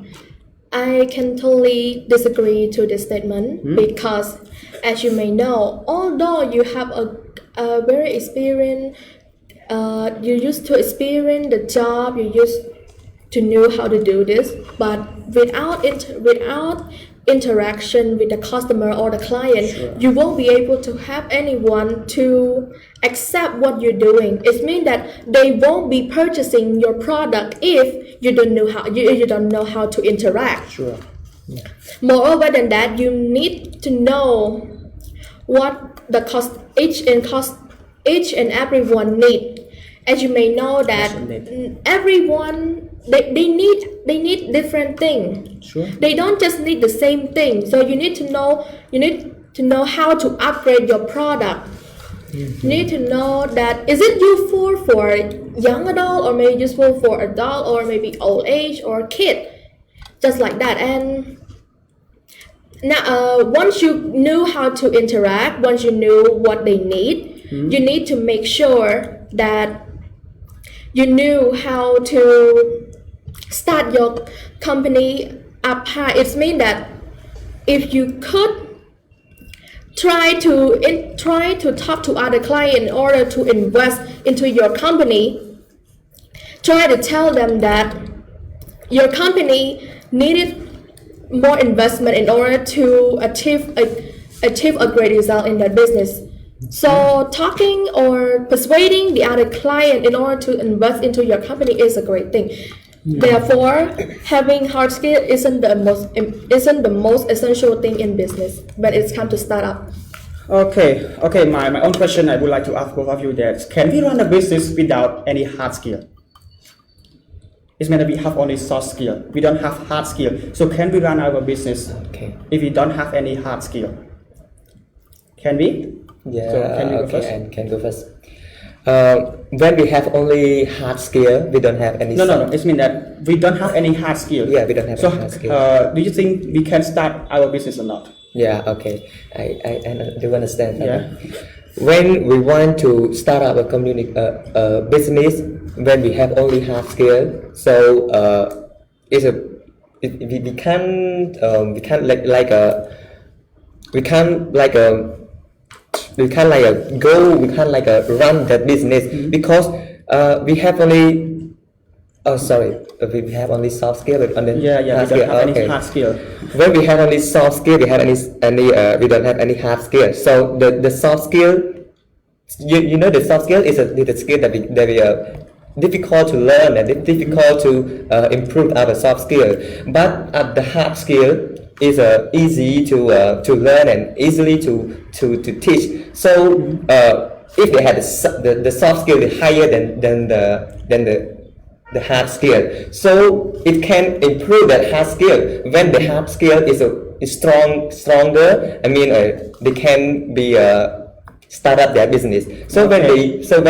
I can totally disagree to this statement because, as you may know, although you have a very experienced, you used to experience the job, you used to know how to do this, but without interaction with the customer or the client, you won't be able to have anyone to accept what you're doing. It means that they won't be purchasing your product if you don't know how to interact. Sure. Moreover than that, you need to know what the each and everyone need. As you may know that everyone they need different things. Sure. They don't just need the same thing. So you need to know how to upgrade your product. You need to know that is it useful for young adult or maybe useful for adult or maybe old age or kid, just like that. And now once you knew how to interact, once you knew what they need, you need to make sure that you knew how to start your company up high. It means that if you could try to talk to other clients in order to invest into your company, try to tell them that your company needed more investment in order to achieve a great result in their business. So talking or persuading the other client in order to invest into your company is a great thing. Therefore, having hard skill isn't the most essential thing in business when it comes to startup. Okay. My own question I would like to ask both of you that can we run a business without any hard skill? It's meant that we have only soft skill. We don't have hard skill. So can we run our business if we don't have any hard skill? Can we? Yeah. So can you go first? And can go first. When we have only hard skill, we don't have any. No. It means that we don't have any hard skill. Yeah, we don't have any hard skill. Do you think we can start our business or not? Yeah. Okay. I do understand. Yeah. When we want to start up a business, when we have only hard skill, so we can't run that business because we have only we have only soft skill and then hard skill. Any hard skill. When we have only soft skill, we have we don't have any hard skill. So the soft skill, you know, the soft skill is a skill that we are difficult to learn and difficult to improve our soft skill. But the hard skill is easy to learn and easily to teach. So if they had the soft skill is higher than the hard skill, so it can improve that hard skill. When the hard skill is stronger, I mean they can be start up their business. So when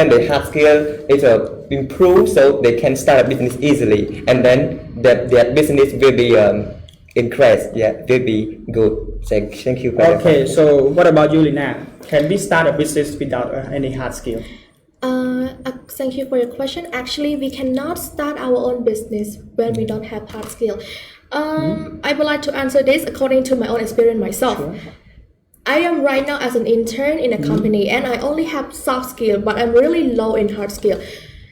the hard skill is improved, so they can start a business easily, and then their business will be increased. Yeah, will be good. Thank you. Okay, so what about you, Lina? Can we start a business without any hard skill? Thank you for your question. Actually, we cannot start our own business when we don't have hard skill. I would like to answer this according to my own experience myself. Sure. I am right now as an intern in a company and I only have soft skill, but I'm really low in hard skill.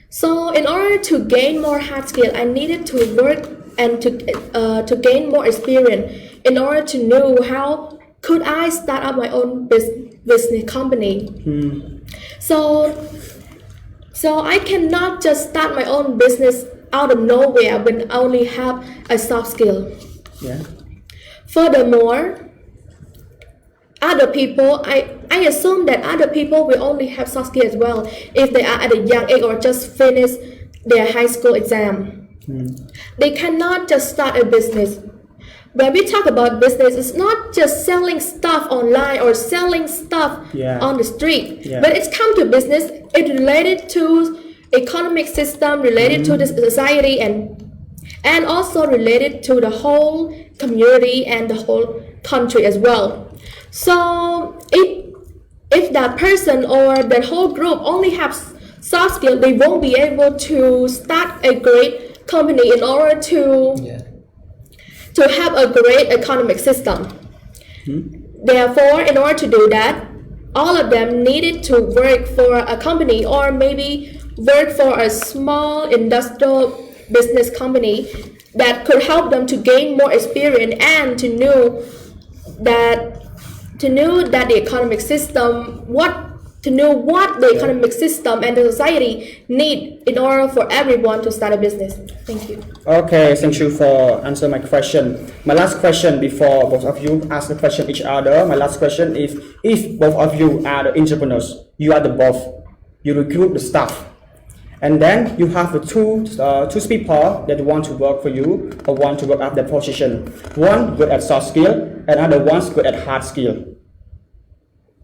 So in order to gain more hard skill, I needed to work and to gain more experience in order to know how could I start up my own business company. So I cannot just start my own business out of nowhere when I only have a soft skill. Yeah. Furthermore, other people, I assume that other people will only have soft skills as well if they are at a young age or just finish their high school exam. They cannot just start a business. When we talk about business, it's not just selling stuff online or selling stuff on the street. When it's come to business, it's related to economic system, related to the society, and also related to the whole community and the whole country as well. So if that person or that whole group only have soft skills, they won't be able to start a great company in order to have a great economic system. Therefore, in order to do that, all of them needed to work for a company or maybe work for a small industrial business company that could help them to gain more experience and to know that the economic system, what the economic system and the society need in order for everyone to start a business. Thank you. Okay, thank you for answering my question. My last question before both of you ask the question each other. My last question is, if both of you are the entrepreneurs, you are the boss, you recruit the staff, and then you have the two people that want to work for you or want to work at that position. One good at soft skill, and other one's good at hard skill.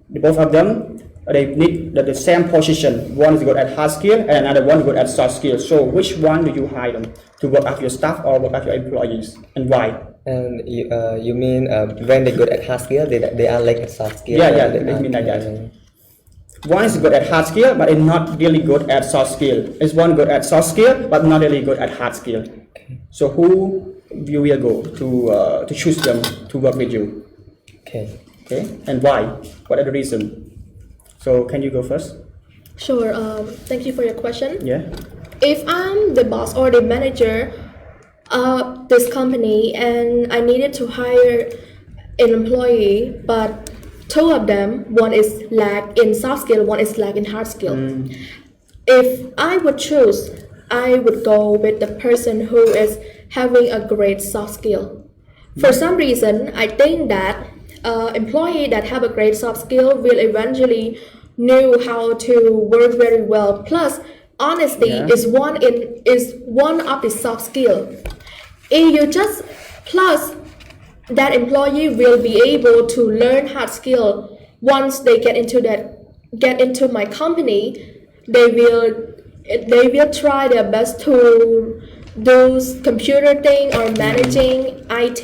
Both of them, they need the same position. One is good at hard skill and another one good at soft skill. So which one do you hire them to work as your staff or work as your employees, and why? And you mean when they're good at hard skill, they are like at soft skill? Yeah, they mean like that. One is good at hard skill, but it's not really good at soft skill. It's one good at soft skill, but not really good at hard skill. Okay. So who you will go to choose them to work with you? Okay. And why? What are the reasons? So can you go first? Sure. Thank you for your question. Yeah. If I'm the boss or the manager of this company and I needed to hire an employee, but two of them, one is lack in soft skill, one is lack in hard skill. If I would choose, I would go with the person who is having a great soft skill. For some reason, I think that employee that have a great soft skill will eventually know how to work very well. Plus, honesty is one of the soft skill. If you just plus that employee will be able to learn hard skill once they get into my company. They will try their best to do computer thing or managing IT.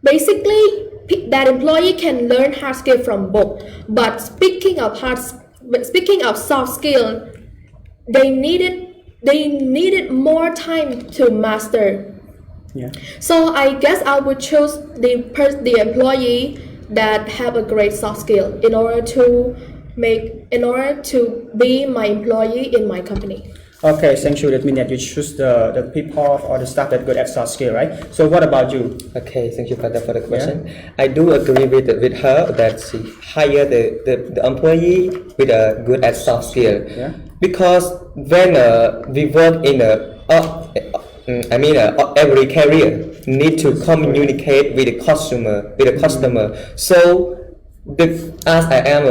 Basically, that employee can learn hard skill from both. But speaking of soft skill, they needed more time to master. So I guess I would choose the employee that have a great soft skill in order to be my employee in my company. Okay, thank you. That means that you choose the people or the staff that good at soft skill, right? So what about you? Okay, thank you for the question. I do agree with her that she hire the employee with a good at soft skill. Because when we work in every career need to communicate with the customer. So as I am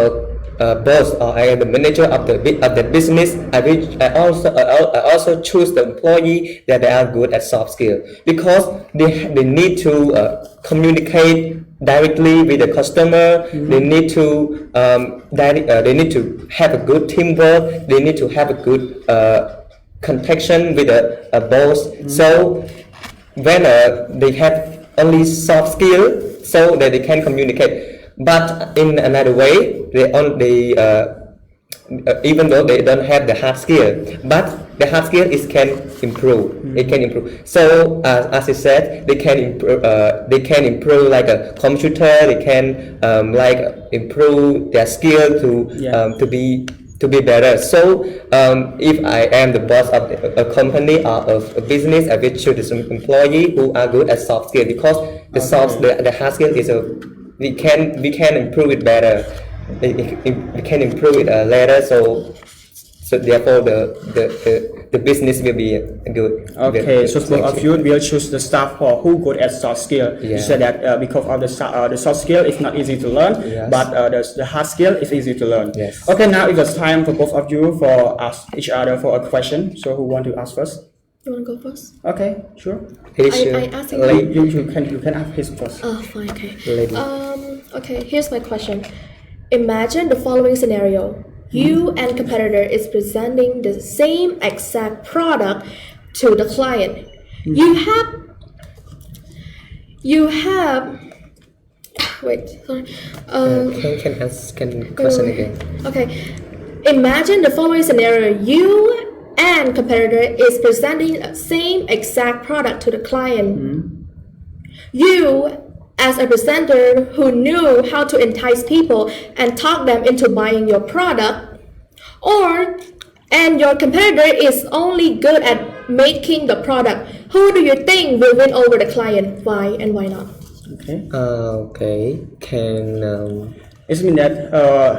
a boss or I am the manager of the business, I also choose the employee that they are good at soft skill, because they need to communicate directly with the customer. They need to have a good teamwork. They need to have a good connection with a boss. So when they have only soft skill, so that they can communicate. But in another way, even though they don't have the hard skill, but the hard skill can improve. It can improve. So as I said, they can improve like a computer. They can improve their skill to be better. So if I am the boss of a company or of a business, I will choose some employee who are good at soft skill, because the hard skill is we can improve it better. We can improve it later. So therefore, the business will be good. Okay, so both of you will choose the staff who good at soft skill. You said that because of the soft skill, it's not easy to learn, but the hard skill is easy to learn. Yes. Okay, now it's time for both of you for ask each other for a question. So who want to ask first? You want to go first? Okay, sure. I asking You can ask his first. Oh, fine, okay. Lady. Okay, here's my question. Imagine the following scenario. You and competitor is presenting the same exact product to the client. You have wait, sorry. Can question again? Okay. Imagine the following scenario. You and competitor is presenting the same exact product to the client. You, as a presenter who knew how to entice people and talk them into buying your product, and your competitor is only good at making the product, who do you think will win over the client? Why and why not? Okay. Okay. It means that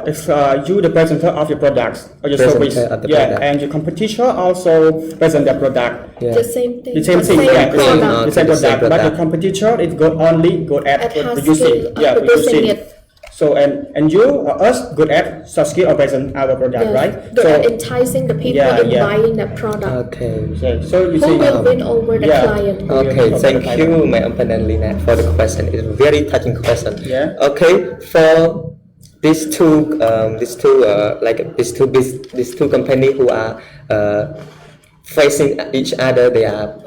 if you the presenter of your products or your service, and your competitor also present their product. The same thing. The same thing. The same product. But your competitor is only good at producing. Producing it. So and you or us good at soft skill or present our product, right? Good at enticing the people in buying that product. Okay. So you who will win over the client? Okay, thank you, my opponent Lina, for the question. It's a very touching question. Yeah. Okay, for these two companies who are facing each other, they are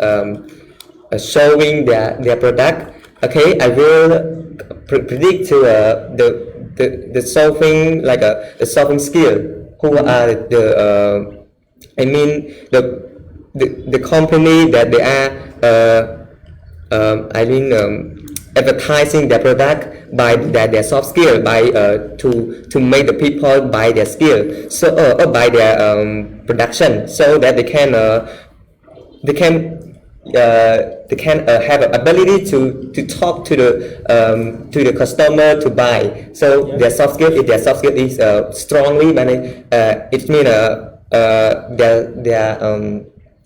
showing their product. Okay, I will predict to the solving the solving skill. Who are the company that they are advertising their product by their soft skill, by to make the people buy their skill, so or by their production, so that they can have an ability to talk to the customer to buy. So their soft skill, if their soft skill is strongly, it means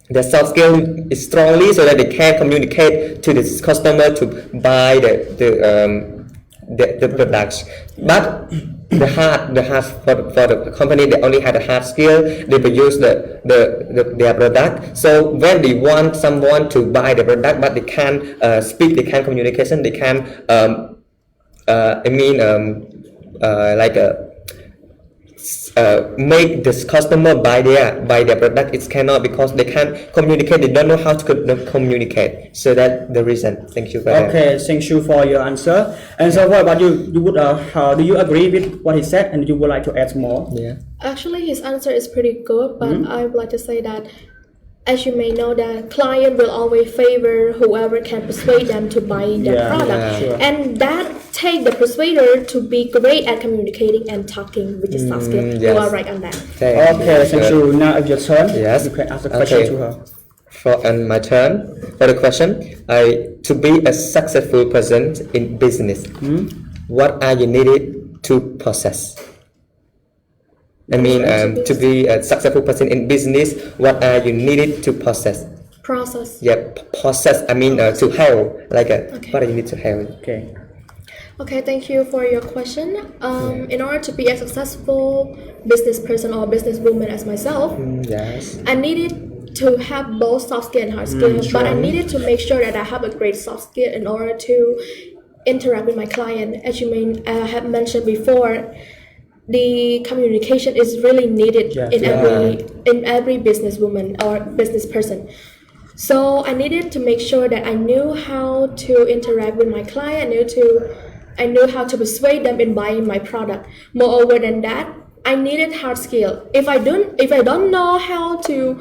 their soft skill is strongly, so that they can communicate to the customer to buy the products. But the hard for the company, they only had a hard skill. They produce their product. So when they want someone to buy the product, but they can't speak, they can't communication, they can't make this customer buy their product. It cannot, because they can't communicate. They don't know how to communicate. So that's the reason. Thank you very much. Okay, thank you for your answer. And so, what about you? You would do you agree with what he said, and you would like to add more? Yeah. Actually, his answer is pretty good, but I would like to say that, as you may know, that client will always favor whoever can persuade them to buy their product, and that take the persuader to be great at communicating and talking, which is soft skill. You are right on that. Okay, thank you. Now it's your turn. Yes. You can ask the question to her. And my turn for the question. To be a successful person in business, what are you needed to possess? To be a successful person in business, what are you needed to possess? Process. Yeah, possess. To have. What do you need to have? Okay. Okay, thank you for your question. In order to be a successful business person or businesswoman as myself, yes, I needed to have both soft skill and hard skill, but I needed to make sure that I have a great soft skill in order to interact with my client. As you may have mentioned before, the communication is really needed in every businesswoman or business person. So I needed to make sure that I knew how to interact with my client. I knew how to persuade them in buying my product. Moreover than that, I needed hard skill. If I don't know how to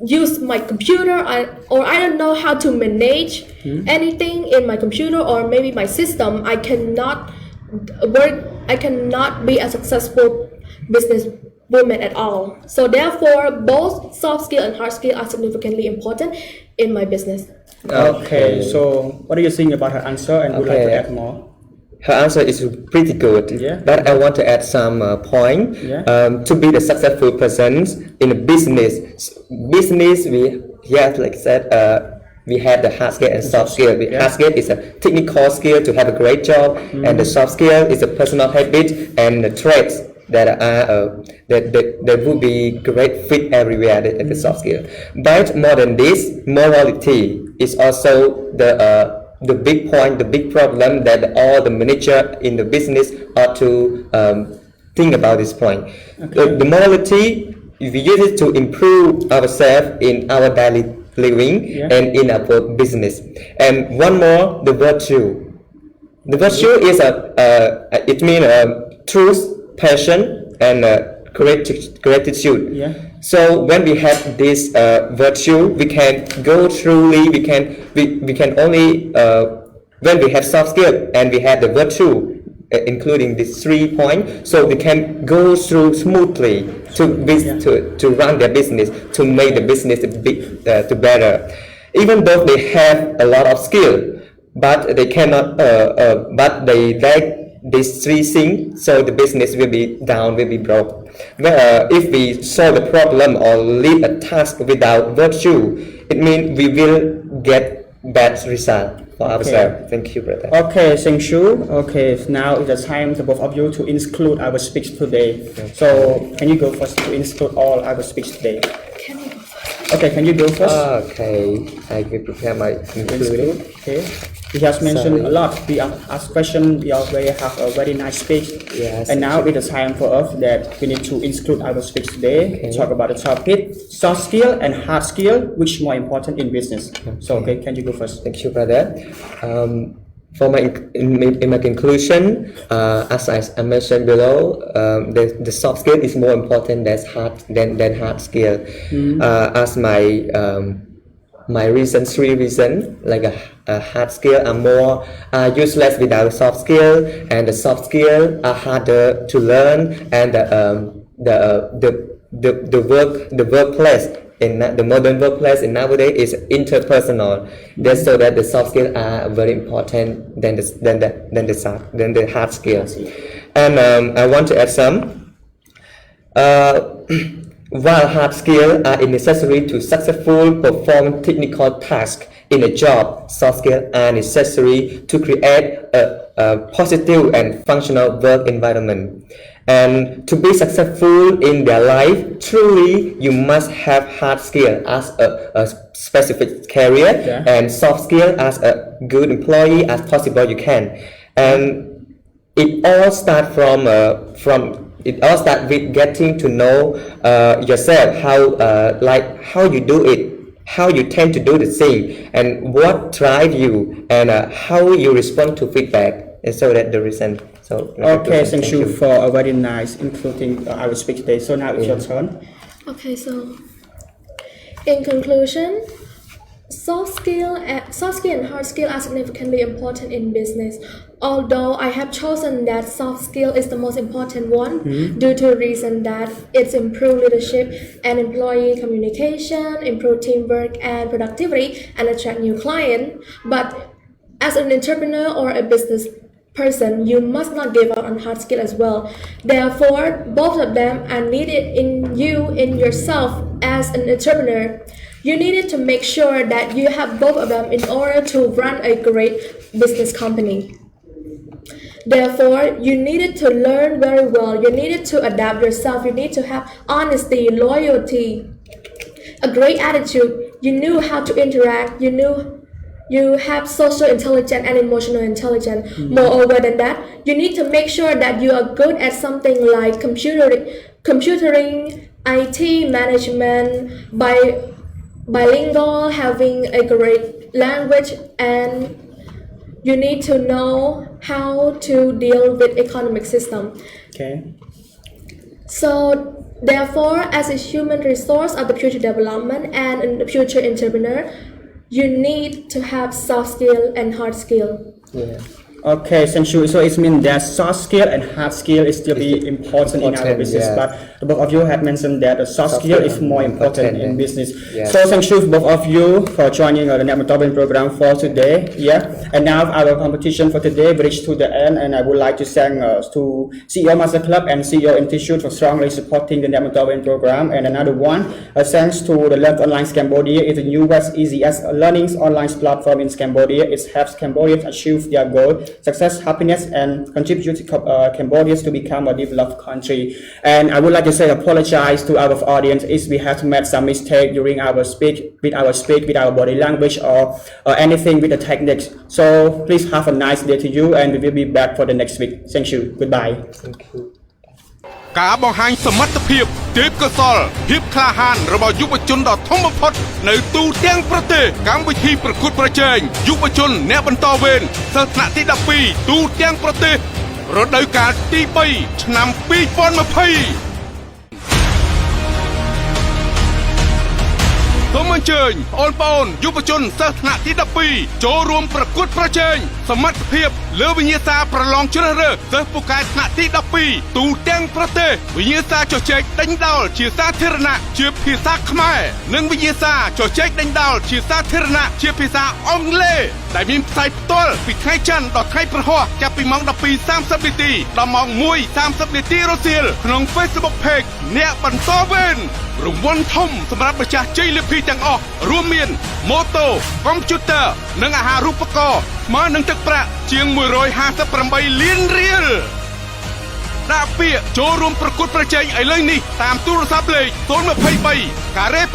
use my computer, or I don't know how to manage anything in my computer or maybe my system, I cannot be a successful business woman at all. So therefore, both soft skill and hard skill are significantly important in my business. Okay, so what do you think about her answer, and would like to add more? her answer is pretty good. Yeah. But I want to add some point. Yeah. To be the successful person in a business, like I said, we have the hard skill and soft skill. The hard skill is a technical skill to have a great job, and the soft skill is a personal habit and the traits that are that would be great fit everywhere at the soft skill. But more than this, morality is also the big point, the big problem that all the manager in the business ought to think about this point. Okay. The morality, if we use it to improve ourselves in our daily living and in our business. And one more, the virtue. The virtue is it means truth, passion, and gratitude. Yeah. So when we have this virtue, we can go truly. We can only when we have soft skill and we have the virtue, including these 3 points, so they can go through smoothly to run their business, to make the business to better. Even though they have a lot of skill, but they cannot, but they lack these 3 things, so the business will be down, will be broke. If we solve the problem or lead a task without virtue, it means we will get bad result for ourselves. Thank you, brother. Okay, thank you. Okay, now is the time for both of you to include our speech today. So, can you go first to include all our speech today? Can you go first? Okay, can you go first? Okay, I will prepare my including. Okay. He has mentioned a lot. We asked questions. We already have a very nice speech. Yes. And now it is time for us that we need to include our speech today. Okay. Talk about the topic soft skill and hard skill, which is more important in business. So, okay, can you go first? Thank you, brother. For my in my conclusion, as I mentioned below, the soft skill is more important than hard skill. As my reason, 3 reasons, like a hard skill are more useless without soft skill, and the soft skill are harder to learn, and the workplace in the modern workplace in nowadays is interpersonal. That's so that the soft skills are very important than the hard skills. And I want to add some. While hard skills are necessary to successfully perform technical tasks in a job, soft skills are necessary to create a positive and functional work environment. And to be successful in their life, truly, you must have hard skill as a specific career and soft skill as a good employee as possible you can. And it all starts it all starts with getting to know yourself, how you do it, how you tend to do the thing, and what drives you, and how you respond to feedback, and so that the reason. So okay, thank you for a very nice including our speech today. So now it's your turn. Okay, so in conclusion, soft skill and hard skill are significantly important in business. Although I have chosen that soft skill is the most important one due to the reason that it's improve leadership and employee communication, improve teamwork and productivity, and attract new clients. But as an entrepreneur or a business person, you must not give up on hard skill as well. Therefore, both of them are needed in yourself as an entrepreneur. You needed to make sure that you have both of them in order to run a great business company. Therefore, you needed to learn very well. You needed to adapt yourself. You need to have honesty, loyalty, a great attitude. You knew how to interact. You have social intelligence and emotional intelligence. Moreover than that, you need to make sure that you are good at something like computing, IT, management, bilingual, having a great language, and you need to know how to deal with economic system. Okay. So therefore, as a human resource of the future development and a future entrepreneur, you need to have soft skill and hard skill. Yeah. Okay, thank you. So it means that soft skill and hard skill is still be important in our business, but the both of you have mentioned that the soft skill is more important in business. So thank you both of you for joining the Neak Bontorvein program for today. Yeah, and now our competition for today reached to the end, and I would like to thank to CEO Master Club and CEO Institute for strongly supporting the Neak Bontorvein program. And another one, thanks to the Learn Online Cambodia, is the newest, easiest learning online platform in Cambodia. It helps Cambodians achieve their goal, success, happiness, and contribute to Cambodia to become a developed country. And I would like to say apologize to our audience if we have made some mistake during our speech, with our body language or anything with the techniques. So please have a nice day to you, and we will be back for the next week. Thank you. Goodbye. Thank you. ការបង្ហាញសមត្ថភាពទេពកោសល្យភាពក្លាហានរបស់យុវជនដ៏ធំបំផុតនៅទូទាំងប្រទេសកម្មវិធីប្រកួតប្រជែងយុវជនអ្នកបន្តវេនសិស្សថ្នាក់ទី12ទូទាំងប្រទេសរដូវកាលទី3ឆ្នាំ2020 សូមអញ្ជើញបងប្អូនយុវជនសិស្សថ្នាក់ទី12ចូលរួមប្រកួតប្រជែងសមត្ថភាពលើវិញ្ញាសាប្រឡងជ្រើសរើសសិស្សពូកែថ្នាក់ទី12ទូទាំងប្រទេសវិញ្ញាសាជជែកដេញដោលជាសាធារណៈជាភាសាខ្មែរនិងវិញ្ញាសាជជែកដេញដោលជាសាធារណៈជាភាសាអង់គ្លេសដែលមានផ្សាយផ្ទាល់ពីថ្ងៃច័ន្ទដល់ថ្ងៃព្រហស្បតិ៍ចាប់ពីម៉ោង 12:30 នាទីដល់ម៉ោង 1:30 នាទីរសៀលក្នុង Facebook Page អ្នកបន្តវេនរង្វាន់ធំសម្រាប់ម្ចាស់ជ័យលាភីទាំងអស់រួមមានម៉ូតូ កុំព្យូទ័រនិងអាហារូបករណ៍ស្មើនឹងទឹកប្រាក់ជាង 158 លានរៀលដាក់ពាក្យចូលរួមប្រកួតប្រជែងឥឡូវនេះតាមទូរស័ព្ទលេខ 023 ការ៉េ 6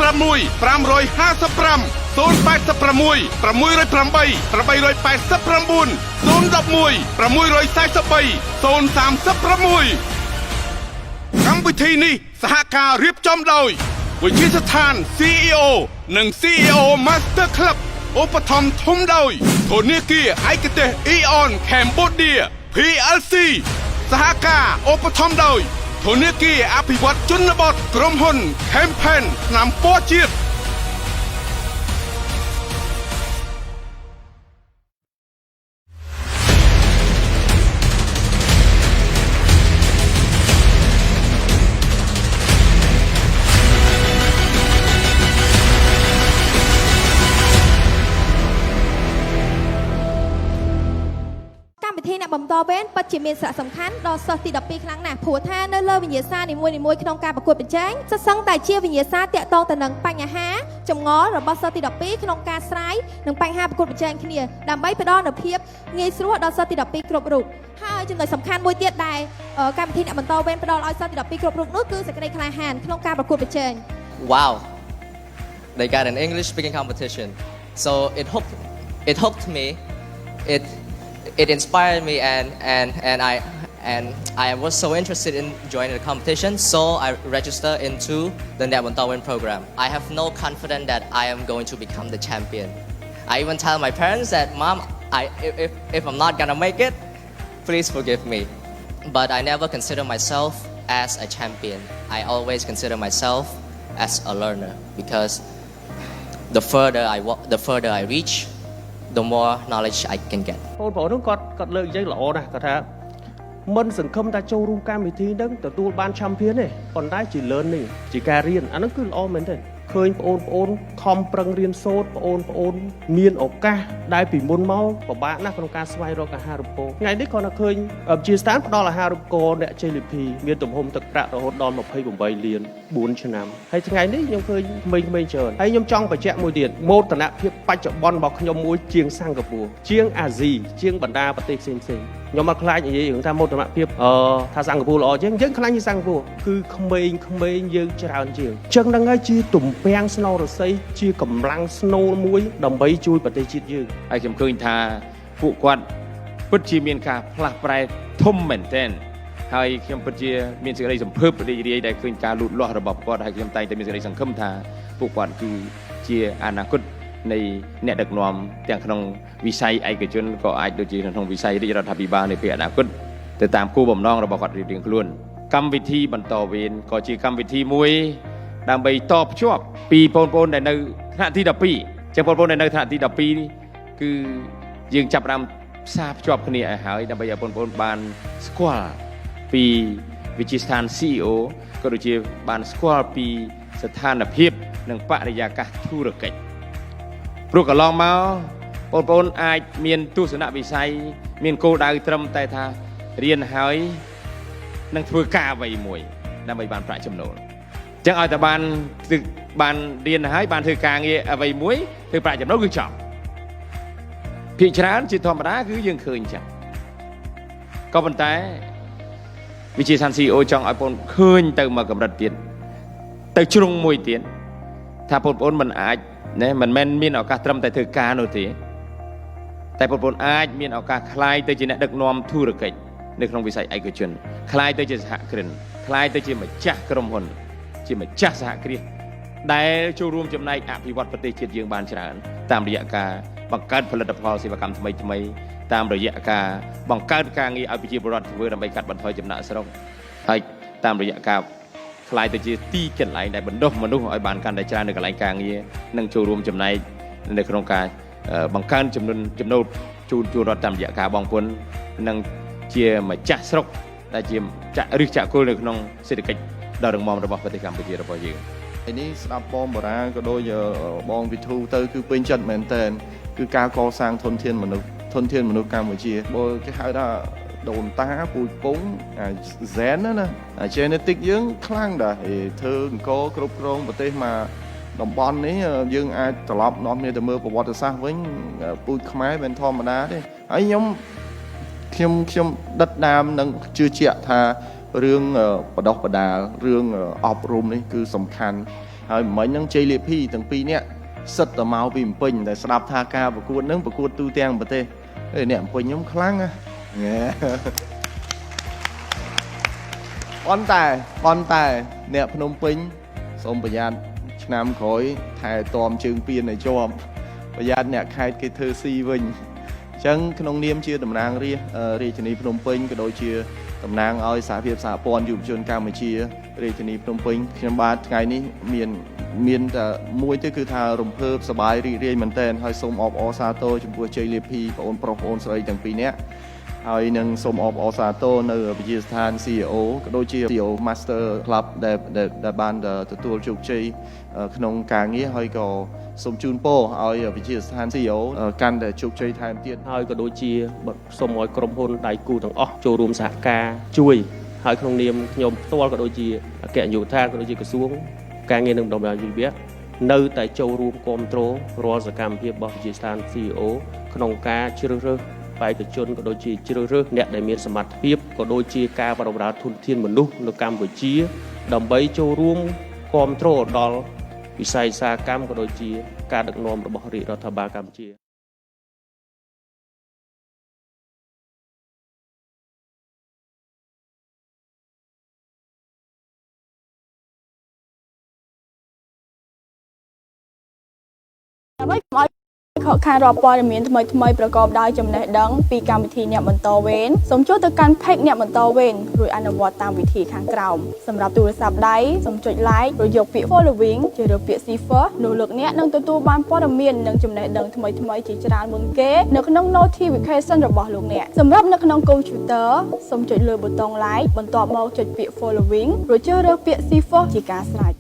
555 086 608 889 011 643 036 កម្មវិធីនេះសហការរៀបចំដោយវិទ្យាស្ថាន CEO និង CEO Master Club ឧបត្ថម្ភធំដោយធនាគារឯកទេស Eon Cambodia PLC សហការឧបត្ថម្ភដោយធនាគារអភិវឌ្ឍជនបទក្រុមហ៊ុន Campaign ឆ្នាំពណ៌ជាតិ អ្នកបន្តវេនពិតជាមានសារៈសំខាន់ដល់សិស្សទី12ខ្លាំងណាស់ព្រោះថានៅលើវិញ្ញាសានីមួយៗក្នុងការប្រកួតប្រជែងសិស្សសឹងតែជាវិញ្ញាសាតាក់ទងទៅនឹងបញ្ហាចម្ងល់របស់សិស្សទី12ក្នុងការស្រាយនិងបញ្ហាប្រកួតប្រជែងគ្នាដើម្បីផ្ដល់នូវភាពងាយស្រួលដល់សិស្សទី12គ្រប់រូបហើយចំណុចសំខាន់មួយទៀតដែលកម្មវិធីអ្នកបន្តវេនផ្ដល់ឲ្យសិស្សទី12គ្រប់រូបនោះគឺសេចក្តីក្លាហានក្នុងការប្រកួតប្រជែង Wow, they got an English speaking competition, so it hooked me, it inspired me, and I was so interested in joining the competition, so I registered into the Neak Bontorvein program. I have no confidence that I am going to become the champion. I even tell my parents that, Mom, if I'm not gonna make it, please forgive me. But I never consider myself as a champion. I always consider myself as a learner, because the further I reach, the more knowledge I can get. បងប្អូននោះគាត់លើកយើងល្អណាស់គាត់ថាមិនសង្ឃឹមថាចូលរួមកម្មវិធីហ្នឹងទទួលបាន champion ទេប៉ុន្តែជា learning ជាការរៀនអាហ្នឹងគឺល្អមែនទេឃើញបងប្អូនខំប្រឹងរៀនសូត្របងប្អូនមានឱកាសដែលពីមុនមកពិបាកណាស់ក្នុងការស្វែងរកអាហារូបករណ៍ថ្ងៃនេះគាត់ឃើញជាស្ថានផ្ដល់អាហារូបករណ៍អ្នកជ័យលាភីមានទំហំទឹកប្រាក់រហូតដល់ 28 លាន 4 ឆ្នាំហើយថ្ងៃនេះខ្ញុំឃើញក្មេងៗច្រើនហើយខ្ញុំចង់បញ្ជាក់មួយទៀតមោទនភាពបច្ចុប្បន្នរបស់ខ្ញុំមួយជាងសិង្ហបុរីជាងអាស៊ីជាងបណ្ដាប្រទេសផ្សេងៗខ្ញុំអត់ខ្លាចនិយាយរឿងថាមោទនភាពថាសិង្ហបុរីល្អជាងយើងខ្លាចសិង្ហបុរីគឺក្មេងៗយើងច្រើនជាងចឹងហ្នឹងហើយជាទំពាំងស្នូលរស័យជាកម្លាំងស្នូលមួយដើម្បីជួយប្រទេសជាតិយើងហើយខ្ញុំឃើញថាពួកគាត់ពិតជាមានការផ្លាស់ប្រែធំមែនទែនហើយខ្ញុំពិតជាមានសេចក្តីសង្ឃឹមរីករាយដែលឃើញការលូតលាស់របស់គាត់ហើយខ្ញុំតែងតែមានសេចក្តីសង្ឃឹមថាពួកគាត់គឺជាអនាគតនៃអ្នកដឹកនាំទាំងក្នុងវិស័យឯកជនក៏អាចដូចជាក្នុងវិស័យរាជរដ្ឋាភិបាលនៅពេលអនាគតទៅតាមគោលបំណងរបស់គាត់រៀងៗខ្លួនកម្មវិធីបន្តវេនក៏ជាកម្មវិធីមួយដើម្បីតភ្ជាប់ពីបងប្អូនដែលនៅថ្នាក់ទី12ចឹងបងប្អូនដែលនៅថ្នាក់ទី12គឺយើងចាប់ផ្ដើម ផ្សារភ្ជាប់គ្នាឲ្យហើយដើម្បីឲ្យបងប្អូនបានស្គាល់ពីវិទ្យាស្ថាន CEO ក៏ដូចជាបានស្គាល់ពីស្ថានភាពនិងបរិយាកាសធុរកិច្ចព្រោះកន្លងមកបងប្អូនអាចមានទស្សនវិស័យមានគោលដៅត្រឹមតែថារៀនហើយនឹងធ្វើការអ្វីមួយដើម្បីបានប្រាក់ចំណូលអញ្ចឹងឲ្យតែបានរៀនហើយបានធ្វើការងារអ្វីមួយធ្វើប្រាក់ចំណូលគឺចប់ភាគច្រើនជាធម្មតាគឺយើងឃើញចឹងក៏ប៉ុន្តែវិជាសាស្ត្រ CEO ចង់ឲ្យបងឃើញទៅមកកម្រិតទៀតទៅជ្រុងមួយទៀតថាបងប្អូនមិនអាចណាមិនមែនមានឱកាសត្រឹមតែធ្វើការនោះទេតែបងប្អូនអាចមានឱកាសคล้ายទៅជាអ្នកដឹកនាំធុរកិច្ចនៅក្នុងវិស័យឯកជនคล้ายទៅជាសហគ្រិនคล้ายទៅជាម្ចាស់ក្រុមហ៊ុនជាម្ចាស់សហគ្រាសដែលចូលរួមចំណែកអភិវឌ្ឍប្រទេសជាតិយើងបានច្រើនតាមរយៈការបង្កើតផលិតផលសេវាកម្មថ្មីៗតាមរយៈការបង្កើតការងារឲ្យប្រជាពលរដ្ឋធ្វើដើម្បីកាត់បន្ថយចំណាក់ស្រុកហើយតាមរយៈការคล้ายទៅជាទីកន្លែងដែលបណ្ដុះមនុស្សឲ្យបានកាន់តែច្រើននៅកន្លែងការងារនិងចូលរួមចំណែកនៅក្នុងការបង្កើនចំណូលជូនរដ្ឋតាមរយៈការបងប្អូននិងជាម្ចាស់ស្រុកដែលជាចាក់គល់នៅក្នុងសេដ្ឋកិច្ចដ៏រឹងមាំរបស់ប្រទេសកម្ពុជារបស់យើងឯនេះស្ដាប់បងបារាក៏ដូចបងវិធូទៅគឺពេញចិត្តមែនតើគឺការកសាងធនធានមនុស្សកម្ពុជាបើគេហៅថាដូនតាពូជពងហ្សែនណា genetic យើងខ្លាំងដែរធ្វើអង្គគ្រប់គ្រងប្រទេសមកតំបន់នេះយើងអាចត្រឡប់នាំគ្នាទៅមើលប្រវត្តិសាស្ត្រវិញពូជខ្មែរមិនធម្មតាទេហើយខ្ញុំដិតដាមនឹងជឿជាក់ថារឿងបដោះបដាលរឿងអប់រំនេះគឺសំខាន់ហើយមិញហ្នឹងជ័យលាភីទាំងពីរនាក់សិតតែមកពីភ្នំពេញតែស្ដាប់ថាការប្រកួតហ្នឹងប្រកួតទូទាំងប្រទេសអ្នកភ្នំពេញខ្ញុំខ្លាំងណាប៉ុន្តែអ្នកភ្នំពេញសូមប្រយ័ត្នឆ្នាំក្រោយថែទាំជើងពៀនឲ្យជាប់ប្រយ័ត្នអ្នកខេត្តគេធ្វើស៊ីវិញអញ្ចឹងក្នុងនាមជាតំណាងរាជធានីភ្នំពេញក៏ដូចជាតំណាងឲ្យសហភាពសហព័ន្ធយុវជនកម្ពុជារាជធានីភ្នំពេញខ្ញុំបាទថ្ងៃនេះមានតែមួយទេគឺថារំភើបសប្បាយរីករាយមែនទែនហើយសូមអបអរសាទរចំពោះជ័យលាភីបងប្រុសបងស្រីទាំងពីរនាក់ហើយនឹងសូមអបអរសាទរនៅវិទ្យាស្ថាន CEO ក៏ដូចជា CEO Master Club ដែលបានទទួលជោគជ័យក្នុងការងារហើយក៏សូមជូនពរឲ្យវិទ្យាស្ថាន CEO កាន់តែជោគជ័យថែមទៀតហើយក៏ដូចជាសូមឲ្យក្រុមហ៊ុនដៃគូទាំងអស់ចូលរួមសហការជួយហើយក្នុងនាមខ្ញុំផ្ទាល់ក៏ដូចជាអគ្គនាយកដ្ឋានក៏ដូចជាក្រសួងការងារនិងបណ្ដុំបណ្ដាលវិទ្យានៅតែចូលរួមគ្រប់គ្រងរាល់សកម្មភាពរបស់វិទ្យាស្ថាន CEO ក្នុងការជ្រើសរើសបេក្ខជនក៏ដូចជាជ្រើសរើសអ្នកដែលមានសមត្ថភាពក៏ដូចជាការបណ្ដុះបណ្ដាលធនធានមនុស្សនៅកម្ពុជាដើម្បីចូលរួមគ្រប់គ្រងដល់វិស័យឧស្សាហកម្មក៏ដូចជាការដឹកនាំរបស់រាជរដ្ឋាភិបាលកម្ពុជាដើម្បីកុំឲ្យខកខានរាល់ព័ត៌មានថ្មីប្រកបដោយចំណេះដឹងពីកម្មវិធីអ្នកបន្តវេនសូមចូលទៅកាន់ page អ្នកបន្តវេនរួចអនុវត្តតាមវិធីខាងក្រោមសម្រាប់ទូរស័ព្ទដៃសូមចុច like ឬយកពាក្យ following ជ្រើសរើសពាក្យ cipher នោះលោកអ្នកនឹងទទួលបានព័ត៌មាននិងចំណេះដឹងថ្មីជាច្រើនមុនគេនៅក្នុង notification របស់លោកអ្នកសម្រាប់នៅក្នុង computer សូមចុចលើប៊ូតុង like បន្ទាប់មកចុចពាក្យ following រួចជ្រើសរើសពាក្យ cipher ជាការស្រេច